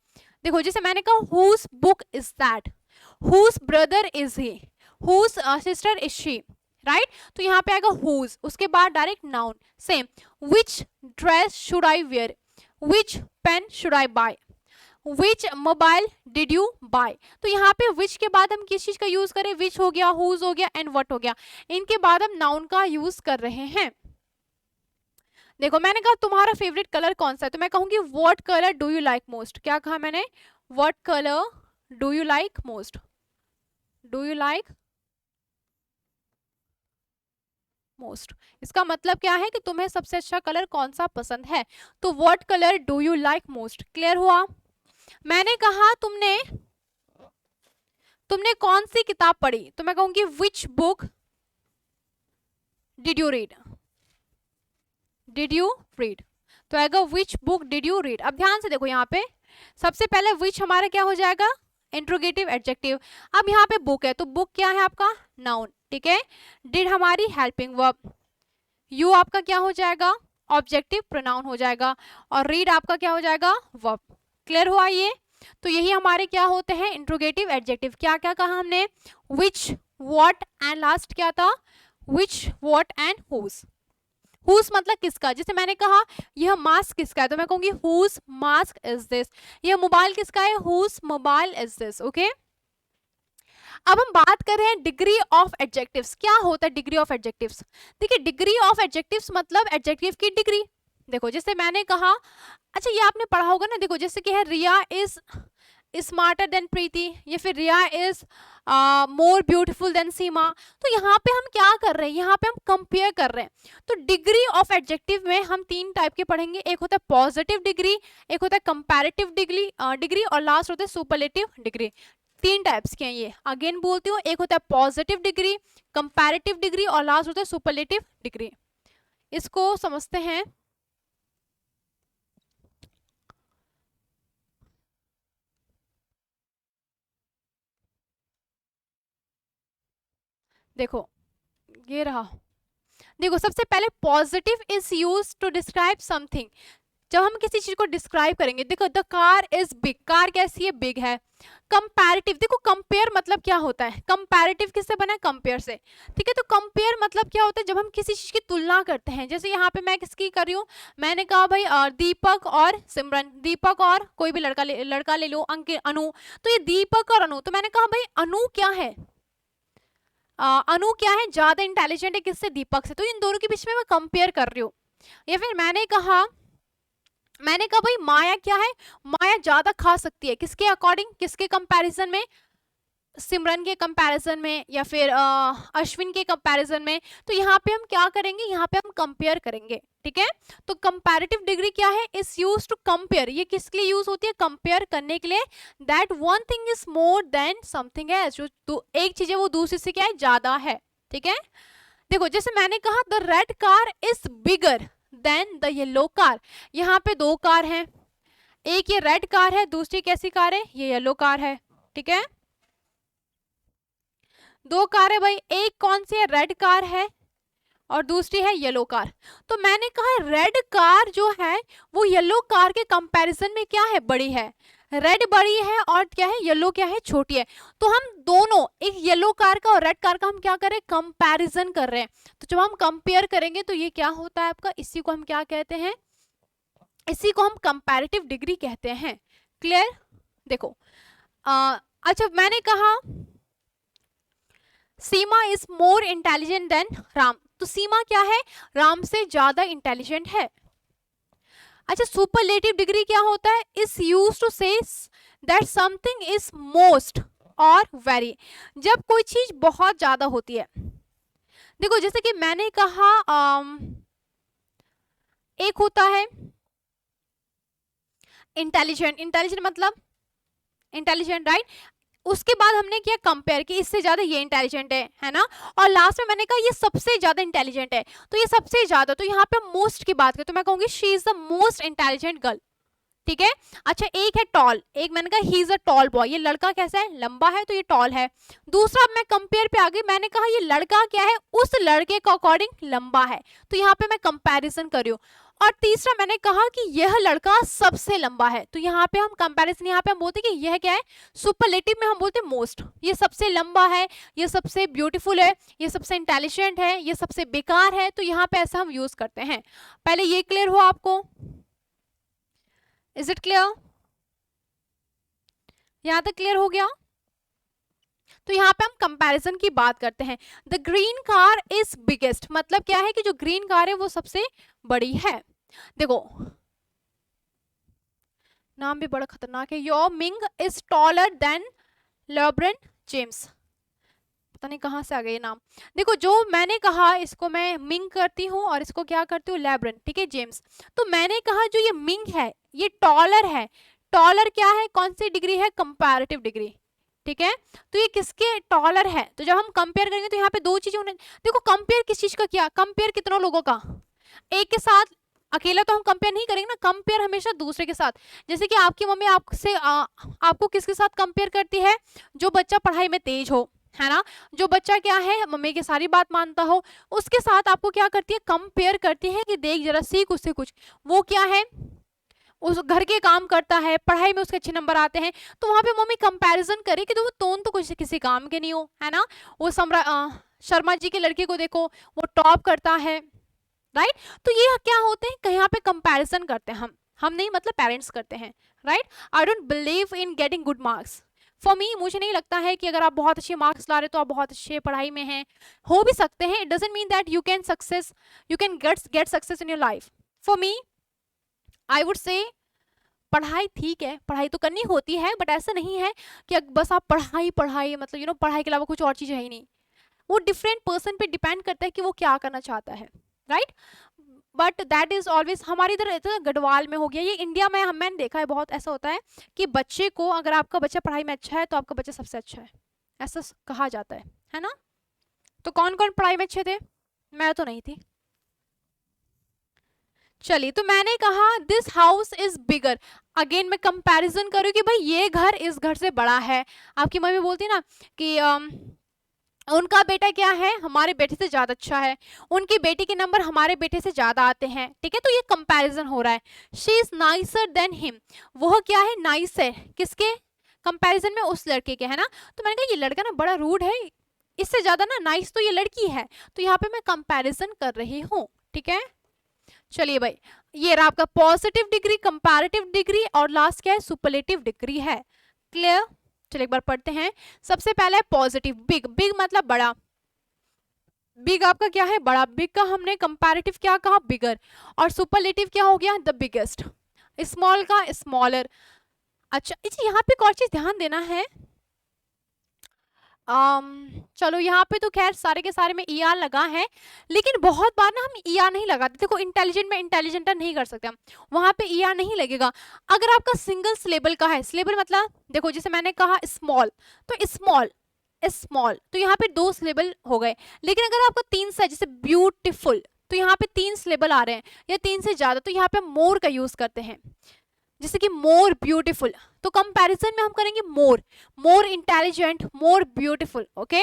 देखो जैसे मैंने कहा whose book is that, whose brother is he, whose sister is she, right. तो यहाँ पे आएगा हुज, उसके बाद direct noun. Same, which dress should I wear, which pen should I buy, which mobile did you buy. तो यहाँ पे विच के बाद हम किस चीज का यूज करें, विच हो गया, हुज हो गया एंड व्हाट हो गया, इनके बाद हम नाउन का यूज कर रहे हैं। देखो मैंने कहा तुम्हारा फेवरेट कलर कौन सा है, तो मैं कहूंगी what colour do you like most, क्या कहा मैंने, what colour do you like most, do you like most, इसका मतलब क्या है कि तुम्हें सबसे अच्छा कलर कौन सा पसंद है। तो what colour do you like most, clear हुआ। मैंने कहा तुमने कौन सी किताब पढ़ी, तो मैं कहूंगी which book did you read, did you read, तो आएगा which book did you read. अब ध्यान से देखो यहाँ पे सबसे पहले विच हमारा क्या हो जाएगा, इंट्रोगेटिव एडजेक्टिव। अब यहाँ पे बुक है, तो बुक क्या है आपका, नाउन, ठीक है। डिड हमारी हेल्पिंग वर्ब, यू आपका क्या हो जाएगा, ऑब्जेक्टिव प्रोनाउन हो जाएगा, और रीड आपका क्या हो जाएगा, वर्ब। क्लियर हुआ ये। तो यही हमारे क्या होते हैं इंट्रोगेटिव एडजेक्टिव। क्या क्या कहा हमने, विच, व्हाट एंड लास्ट क्या था, विच, व्हाट एंड हुज। हुज मतलब किसका, जैसे मैंने कहा यह मास्क किसका है, तो मैं कहूंगी हुज मास्क इज दिस। यह मोबाइल किसका है, whose mobile is this, okay. अब हम बात कर रहे हैं डिग्री ऑफ एडजेक्टिव्स। क्या होता है डिग्री ऑफ एडजेक्टिव्स, देखिए डिग्री ऑफ एडजेक्टिव्स मतलब एडजेक्टिव की डिग्री। देखो जैसे मैंने कहा, अच्छा ये आपने पढ़ा होगा ना, देखो जैसे कि है रिया इज स्मार्टर देन प्रीति, या फिर रिया इज मोर ब्यूटीफुल देन सीमा। तो यहाँ पे हम क्या कर रहे हैं, यहाँ पे हम कंपेयर कर रहे हैं। तो डिग्री ऑफ एडजेक्टिव में हम तीन टाइप के पढ़ेंगे, एक होता है पॉजिटिव डिग्री, एक होता है कंपैरेटिव डिग्री और लास्ट होता है सुपरलेटिव डिग्री। तीन टाइप्स के हैं ये, अगेन बोलती हूँ, एक होता है पॉजिटिव डिग्री, कंपैरेटिव डिग्री और लास्ट होता है सुपरलेटिव डिग्री। इसको समझते हैं। देखो ये रहा, देखो सबसे पहले positive is use to describe something, जब हम किसी चीज को डिस्क्राइब करेंगे। देखो the car is big, car कैसी है, बिग है। कंपैरेटिव, देखो कंपेयर मतलब क्या होता है, कंपैरेटिव किससे बना है, कंपेयर से, ठीक है। तो कंपेयर मतलब क्या होता है, जब हम किसी चीज की तुलना करते हैं। जैसे यहाँ पे मैं किसकी कर रही हूँ, मैंने कहा भाई दीपक और सिमरन, दीपक और कोई भी लड़का ले लो, अंकित, अनु। तो ये दीपक और अनु, तो मैंने कहा भाई अनु क्या है, अनु क्या है, ज्यादा इंटेलिजेंट है किससे, दीपक से। तो इन दोनों के बीच में मैं कंपेयर कर रही हूँ। या फिर मैंने कहा भाई माया क्या है, माया ज्यादा खा सकती है, किसके अकॉर्डिंग, किसके कंपैरिजन में, सिमरन के कंपैरिजन में, या फिर अश्विन के कंपैरिजन में। तो यहाँ पे हम क्या करेंगे, यहाँ पे हम कंपेयर करेंगे, ठीक है। तो कंपैरेटिव डिग्री क्या है, इज यूज टू कंपेयर, ये किसके लिए यूज होती है, कंपेयर करने के लिए। That one thing is more than something else, जो एक चीज है वो दूसरे से क्या है, ज्यादा है, ठीक है। देखो जैसे मैंने कहा the red car is bigger than the yellow car, यहाँ पे दो कार हैं, एक ये रेड कार है, दूसरी कैसी कार है, ये येलो कार है, ठीक है। दो कार है भाई, एक कौन सी है, रेड कार है, और दूसरी है येलो कार। तो मैंने कहा रेड कार जो है वो येलो कार के कंपैरिजन में क्या है, बड़ी है, रेड बड़ी है और क्या है, येलो क्या है, छोटी है। तो हम दोनों, एक येलो कार का और रेड कार का हम क्या कर रहे हैं, कंपैरिजन कर रहे हैं। तो जब हम कंपेयर करेंगे तो ये क्या होता है आपका, इसी को हम क्या कहते हैं, इसी को हम कंपैरेटिव डिग्री कहते हैं। क्लियर। देखो अच्छा मैंने कहा Seema is more intelligent than Ram. तो सीमा क्या है, राम से ज्यादा इंटेलिजेंट है। अच्छा, सुपरलेटिव डिग्री क्या होता है, is used to say that something is most और वेरी, जब कोई चीज बहुत ज्यादा होती है। देखो जैसे कि मैंने कहा एक होता है इंटेलिजेंट, इंटेलिजेंट मतलब इंटेलिजेंट, राइट। उसके बाद हमने किया कंपेयर कि इससे ज्यादा ये इंटेलिजेंट है ना, और लास्ट में मैंने कहा ये सबसे ज्यादा इंटेलिजेंट है, तो ये सबसे ज्यादा, तो यहाँ पे मोस्ट की बात करें तो मैं कहूंगी she is the most intelligent girl, ठीक है। अच्छा, एक है टॉल, एक मैंने कहा he is a tall boy, ये लड़का कैसा है, लंबा है, तो ये टॉल है। दूसरा मैं कंपेयर पे आ गई, मैंने कहा ये लड़का क्या है, उस लड़के के अकॉर्डिंग लंबा है, तो यहाँ पे मैं कंपैरिजन कर रही हूँ। और तीसरा मैंने कहा कि यह लड़का सबसे लंबा है, तो यहाँ पे हम कंपैरिजन, यहाँ पे हम बोलते हैं कि यह क्या है, सुपरलेटिव में हम बोलते हैं मोस्ट, ये सबसे लंबा है, ये सबसे ब्यूटीफुल है, ये सबसे इंटेलिजेंट है, ये सबसे बेकार है, तो यहाँ पे ऐसा हम यूज करते हैं। पहले ये क्लियर हो आपको, इज इट क्लियर, यहां तक क्लियर हो गया। तो यहाँ पे हम कंपैरिजन की बात करते हैं। The green car is biggest, मतलब क्या है कि जो ग्रीन कार है वो सबसे बड़ी है। देखो नाम भी बड़ा खतरनाक है, Yao Ming is taller than LeBron James, पता नहीं कहां से आ गया ये नाम। देखो जो मैंने कहा इसको मैं मिंग करती हूँ और इसको क्या करती हूँ लेब्रन, ठीक है, जेम्स। तो मैंने कहा जो ये मिंग है ये टॉलर है, टॉलर क्या है, कौन सी डिग्री है, कंपैरेटिव डिग्री, ठीक है। तो ये किसके टॉलर है, तो जब हम कंपेयर करेंगे तो यहाँ पे दो चीजें होने, देखो कंपेयर किस चीज का किया, कंपेयर कितनों लोगों का, एक के साथ, अकेला तो हम कंपेयर नहीं करेंगे ना, कंपेयर हमेशा दूसरे के साथ। जैसे कि आपकी मम्मी आपसे आपको किसके साथ कंपेयर करती है, जो बच्चा पढ़ाई में तेज हो, है ना, जो बच्चा क्या है मम्मी की सारी बात मानता हो, उसके साथ आपको क्या करती है, कंपेयर करती है कि देख जरा सीख उससे कुछ, वो क्या है, उस घर के काम करता है, पढ़ाई में उसके अच्छे नंबर आते हैं, तो वहां पे मम्मी कंपैरिजन करे कि तो वो तो कुछ किसी काम के नहीं हो, है ना। वो शर्मा जी के लड़के को देखो, वो टॉप करता है, राइट। तो ये क्या होते हैं, कहीं पे कंपैरिजन करते हैं हम नहीं, मतलब पेरेंट्स करते हैं, right. I don't believe in getting good marks, for me मुझे नहीं लगता है कि अगर आप बहुत अच्छे मार्क्स ला रहे तो आप बहुत अच्छे पढ़ाई में हैं, हो भी सकते हैं, it doesn't mean that you can get success in your life. For me I would say पढ़ाई ठीक है, पढ़ाई तो करनी होती है, बट ऐसा नहीं है कि बस आप पढ़ाई पढ़ाई, मतलब पढ़ाई के अलावा कुछ और चीज है ही नहीं। वो डिफरेंट पर्सन पे डिपेंड करता है कि वो क्या करना चाहता है, right. But that is always, हमारी इधर गढ़वाल में हो गया, ये इंडिया में मैंने देखा है बहुत ऐसा होता है कि बच्चे को, अगर आपका बच्चा पढ़ाई में अच्छा है तो आपका बच्चा सबसे अच्छा है, ऐसा कहा जाता है ना। तो कौन कौन पढ़ाई में अच्छे थे, मैं तो नहीं थी। चलिए, तो मैंने कहा this house is bigger, again मैं कंपैरिजन करूँ कि भाई ये घर इस घर से बड़ा है। आपकी मम्मी बोलती है ना कि उनका बेटा क्या है, हमारे बेटे से ज्यादा अच्छा है, उनकी बेटी के नंबर हमारे बेटे से ज्यादा आते हैं, ठीक है। तो ये कंपैरिजन हो रहा है। She is nicer than him, वह क्या है, नाइस है, किसके कंपैरिजन में, उस लड़के के, है ना। तो मैंने कहा ये लड़का ना बड़ा रूड है, इससे ज्यादा ना नाइस तो ये लड़की है, तो यहाँ पे मैं कंपैरिजन कर रही हूँ, ठीक है। चलिए भाई, ये रहा आपका पॉजिटिव डिग्री, कंपैरेटिव डिग्री, और लास्ट क्या है, सुपरलेटिव डिग्री है। क्लियर, चलिए एक बार पढ़ते हैं। सबसे पहले है पॉजिटिव, बिग, बिग मतलब बड़ा, बिग आपका क्या है, बड़ा, बिग का हमने कंपैरेटिव क्या कहा, बिगर, और सुपरलेटिव क्या हो गया, द बिगेस्ट। स्मॉल का स्मॉलर। अच्छा, यहाँ पे एक और चीज ध्यान देना है, चलो यहाँ पे तो खैर सारे के सारे में ER लगा है, लेकिन बहुत बार ना हम ER नहीं लगाते। देखो इंटेलिजेंट में इंटेलिजेंट नहीं कर सकते हम, वहां पे ER नहीं लगेगा। अगर आपका सिंगल सिलेबल का है, सिलेबल मतलब देखो जैसे मैंने कहा स्मॉल, तो स्मॉल स्मॉल, तो यहाँ पे 2 सिलेबल हो गए। लेकिन अगर आपका 3 से, जैसे ब्यूटीफुल, तो यहाँ पे 3 सिलेबल आ रहे हैं या 3 से ज्यादा, तो यहाँ पे मोर का यूज करते हैं, जैसे कि मोर ब्यूटीफुल, तो कंपैरिजन में हम करेंगे more, more intelligent, more beautiful, okay.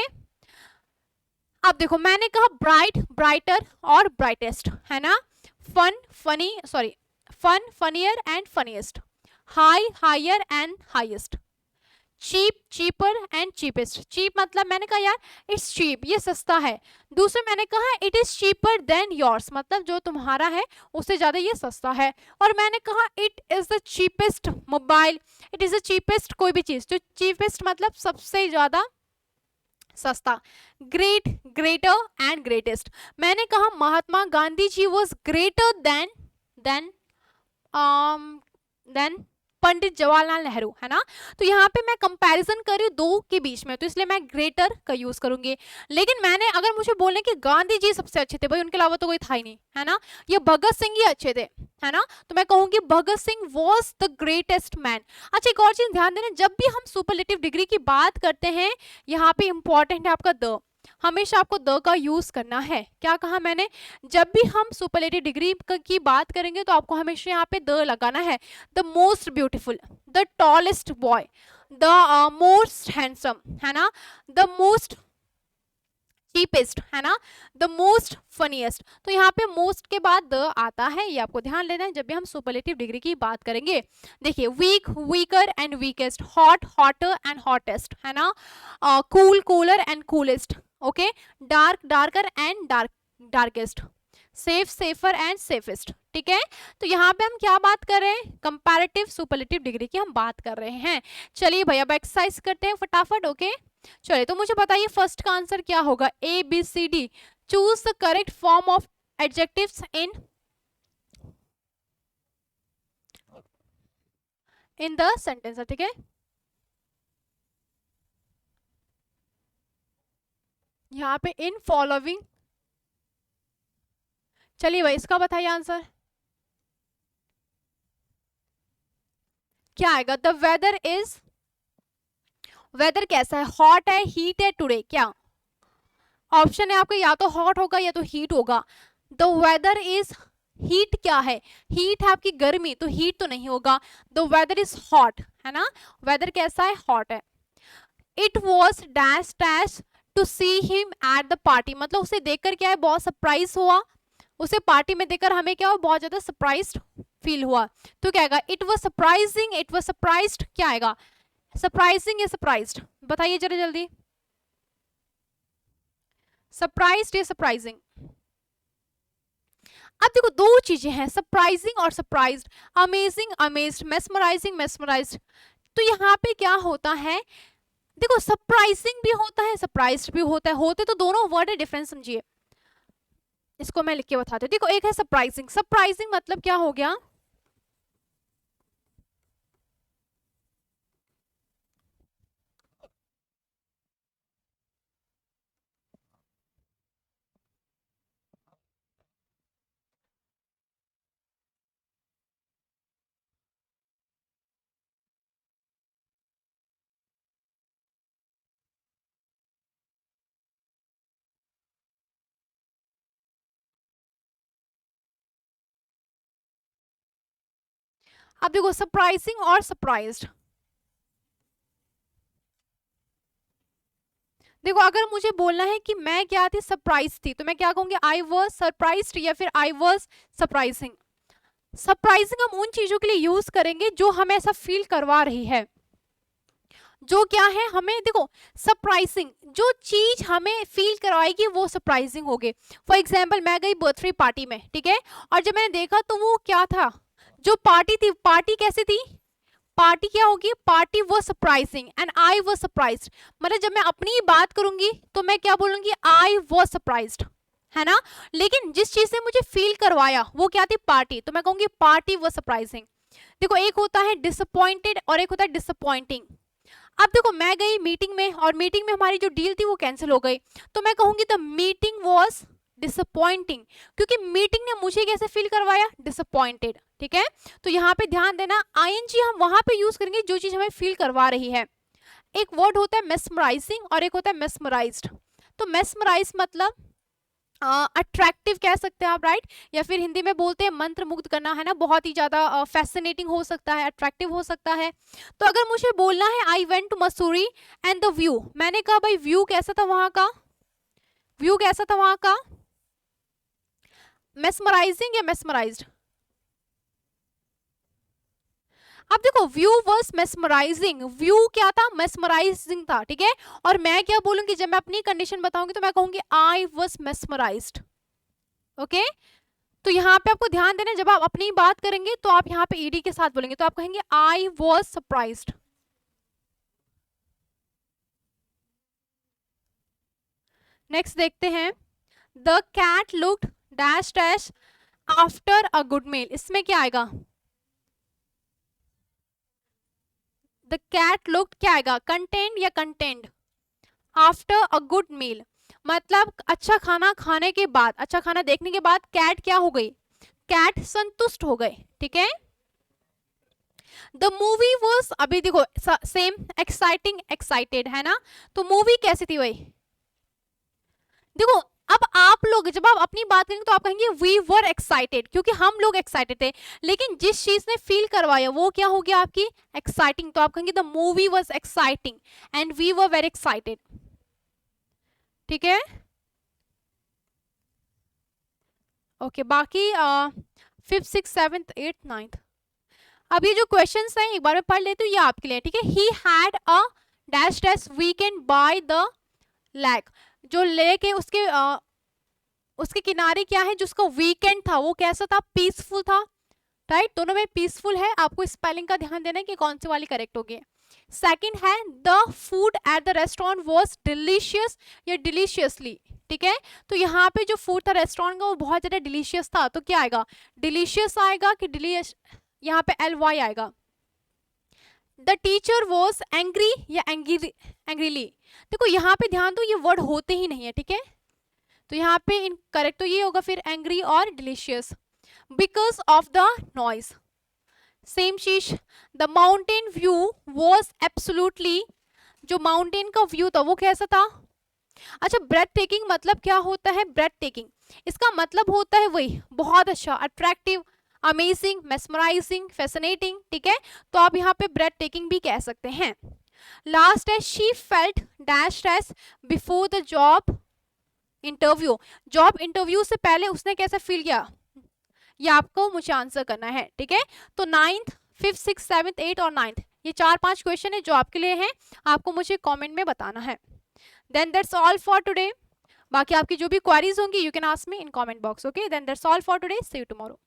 अब देखो मैंने कहा ब्राइट, ब्राइटर और ब्राइटेस्ट, है ना। Fun, funny, sorry, fun, funnier and funniest, high, higher and highest, cheap, cheaper and cheapest. Cheap मतलब मैंने कहा यार इट्स चीप, ये सस्ता है। दूसरे मैंने कहा it is cheaper than yours, मतलब जो तुम्हारा है उससे ज्यादा ये सस्ता है। और मैंने कहा it is the cheapest mobile, it is the cheapest कोई भी चीज, तो चीपेस्ट मतलब सबसे ज्यादा सस्ता, ग्रेट, ग्रेटर एंड ग्रेटेस्ट। मैंने कहा Mahatma Gandhi ji was greater than then Pandit Jawaharlal Nehru, है ना। तो यहाँ पे मैं कंपैरिजन कर रही हूँ दो के बीच में, तो इसलिए मैं ग्रेटर का यूज करूंगी। लेकिन मैंने अगर मुझे बोलने कि गांधी जी सबसे अच्छे थे, भाई उनके अलावा तो कोई था ही नहीं, है ना, ये भगत सिंह ही अच्छे थे, है ना, तो मैं कहूंगी Bhagat Singh was the greatest man. अच्छा, एक और चीज ध्यान देना, जब भी हम सुपरलेटिव डिग्री की बात करते हैं, यहाँ पे इंपॉर्टेंट है आपका द, हमेशा आपको द का यूज करना है। क्या कहा मैंने, जब भी हम सुपरलेटिव डिग्री की बात करेंगे तो आपको हमेशा यहाँ पे द लगाना है। The most beautiful, the tallest boy, the most handsome, है ना, द मोस्ट चीपेस्ट, है ना, द मोस्ट फनीएस्ट। तो यहाँ पे मोस्ट के बाद द आता है, ये आपको ध्यान लेना है जब भी हम सुपरलेटिव डिग्री की बात करेंगे। देखिए, weak, weaker and weakest, hot, hotter and hottest, है ना, cool, cooler and coolest, okay, dark, darker and darkest, safe, safer and safest. ठीक है, तो यहाँ पे हम क्या बात कर रहे हैं, कंपैरेटिव सुपरलेटिव डिग्री की हम बात कर रहे हैं। चलिए भैया अब एक्सरसाइज करते हैं फटाफट। ओके, चलिए तो मुझे बताइए फर्स्ट का आंसर क्या होगा, A B C D. Choose the correct form of adjectives in the sentence. ठीक है, यहाँ पे इन फॉलोइंग, चलिए भाई इसका बताइए आंसर क्या आएगा। द वेदर इज, वेदर कैसा है, हॉट है, हीट है टुडे, क्या ऑप्शन है आपका, या तो हॉट होगा या तो हीट होगा। द वेदर इज, हीट क्या है, हीट है आपकी गर्मी, तो हीट तो नहीं होगा। द वेदर इज हॉट, है ना, वेदर कैसा है, हॉट है। It was dash dash to see him at the party, मतलब उसे देखकर क्या है, बहुत सरप्राइज हुआ, उसे पार्टी में देखकर हमें क्या हुआ, बहुत ज्यादा सरप्राइज्ड फील हुआ। तो क्या आएगा, it was surprising, it was surprised, क्या आएगा, सरप्राइजिंग या सरप्राइज्ड, बताइए जरा जल्दी, सरप्राइज्ड या सरप्राइजिंग। अब देखो दो चीजें हैं, सरप्राइजिंग और surprised, amazing, amazed, mesmerising, mesmerised. तो यहाँ पे क्या होता है, देखो सरप्राइजिंग भी होता है, सरप्राइज्ड भी होता है, होते तो दोनों वर्ड है, डिफरेंस समझिए। इसको मैं लिख के बताती हूँ। देखो एक है सरप्राइजिंग, सरप्राइजिंग मतलब क्या हो गया, अब देखो सरप्राइजिंग और सरप्राइज्ड, देखो अगर मुझे बोलना है कि मैं क्या थी, सरप्राइज थी, तो मैं क्या कहूंगी, आई वॉज सरप्राइज्ड या फिर आई वॉज सरप्राइजिंग। सरप्राइजिंग हम उन चीजों के लिए यूज करेंगे जो हमें ऐसा फील करवा रही है, जो क्या है हमें, देखो सरप्राइजिंग जो चीज हमें फील करवाएगी वो सरप्राइजिंग होगी। फॉर एग्जाम्पल मैं गई बर्थडे पार्टी में, ठीक है, और जब मैंने देखा तो वो क्या था, जो पार्टी थी, पार्टी कैसी थी, पार्टी क्या होगी, पार्टी वो सरप्राइजिंग एंड आई वो सरप्राइज्ड। मतलब जब मैं अपनी ही बात करूंगी तो मैं क्या बोलूंगी, आई वो सरप्राइज्ड, है ना, लेकिन जिस चीज से मुझे फील करवाया वो क्या थी, पार्टी, तो मैं कहूंगी पार्टी वो सरप्राइजिंग। देखो एक होता है डिसअपॉइंटेड और एक होता है डिसअपॉइंटिंग। अब देखो मैं गई मीटिंग में और मीटिंग में हमारी जो डील थी वो कैंसिल हो गई, तो मैं कहूंगी द मीटिंग वॉज डिसअपॉइंटिंग, क्योंकि मीटिंग ने मुझे कैसे फील करवाया, डिसअपॉइंटेड। ठीक है, तो यहाँ पे ध्यान देना, आईएनजी हम वहां पे यूज करेंगे जो चीज हमें फील करवा रही है। एक वर्ड होता है मेस्मराइजिंग और एक होता है मेस्मराइज्ड। तो मेस्मराइज मतलब अट्रैक्टिव कह सकते हैं आप, राइट, या फिर हिंदी में बोलते हैं मंत्र मुग्ध करना, है ना, बहुत ही ज्यादा फैसिनेटिंग हो सकता है, अट्रैक्टिव हो सकता है। तो अगर मुझे बोलना है I went to Mussoorie and the view, मैंने कहा भाई व्यू कैसा था वहां का, व्यू कैसा था वहां का, मेस्मराइजिंग या मेस्मराइज्ड। अब देखो व्यू वर्स मेस्मराइजिंग, व्यू क्या था, मेस्मराइजिंग था, ठीक है, और मैं क्या बोलूंगी, जब मैं अपनी कंडीशन बताऊंगी तो मैं कहूंगी आई वाज मेस्मराइज्ड। ओके, तो यहाँ पे आपको ध्यान देना, जब आप अपनी बात करेंगे तो आप यहाँ पे ईडी के साथ बोलेंगे, तो आप कहेंगे आई वाज सरप्राइज्ड। नेक्स्ट देखते हैं, the cat looked dash dash after a good meal, इसमें क्या आएगा? द कैट लुक्ड क्या आएगा? कंटेंट या content? After a good meal मतलब अच्छा खाना खाने के बाद, अच्छा खाना देखने के बाद कैट क्या हो गई? कैट संतुष्ट हो गए, ठीक है। द मूवी वॉज, अभी देखो सेम, एक्साइटिंग एक्साइटेड है ना, तो मूवी कैसी थी भाई? देखो अब आप लोग जब आप अपनी बात करेंगे तो आप कहेंगे वी वर एक्साइटेड, क्योंकि हम लोग एक्साइटेड थे, लेकिन जिस चीज ने फील करवाया वो क्या हो गया आपकी? एक्साइटिंग। तो आप कहेंगे the movie was exciting and we were very excited, ठीक है। ओके बाकी 5th 6th 7th 8th 9th, अब ये जो क्वेश्चंस हैं एक बार मैं पढ़ लेती हूँ, ये आपके लिए, ठीक है। He had a dash dash weekend by the lake, जो लेक है उसके उसके किनारे क्या है, जो उसका वीकेंड था वो कैसा था? पीसफुल था, राइट। दोनों में पीसफुल है, आपको स्पेलिंग का ध्यान देना है कि कौन सी वाली करेक्ट होगी। सेकंड है the food at the restaurant was delicious या डिलीशियसली, ठीक है। तो यहाँ पे जो फूड था रेस्टोरेंट का वो बहुत ज्यादा डिलीशियस था, तो क्या आएगा? डिलीशियस आएगा कि डिलीश, यहाँ पे LY आएगा। द टीचर वॉज एंग्री या एंग्रीली, देखो यहाँ पे ध्यान दो ये वर्ड होते ही नहीं है, ठीक है। तो यहाँ पे इन करेक्ट तो ये होगा फिर एंग्री और delicious. Because of the noise, same चीज। The mountain view was absolutely, जो माउंटेन का व्यू था वो कैसा था? अच्छा ब्रेथ टेकिंग मतलब क्या होता है? ब्रेथ टेकिंग इसका मतलब होता है वही बहुत अच्छा, अट्रैक्टिव, अमेजिंग, मेस्मराइजिंग, फैसिनेटिंग, ठीक है। तो आप यहाँ पे ब्रेथ टेकिंग भी कह सकते हैं। लास्ट है she felt dash dash before the job interview, job interview से पहले उसने कैसा फील किया? ये आपको मुझे आंसर करना है, ठीक है। तो 9th 5th 6th 7th 8th और 9th, ये 4-5 क्वेश्चन है जो आपके लिए हैं, आपको मुझे कमेंट में बताना है। Then that's all for today, बाकी आपकी जो भी क्वेरीज होंगी you can ask me in comment box, okay. Then that's all for today, see you tomorrow.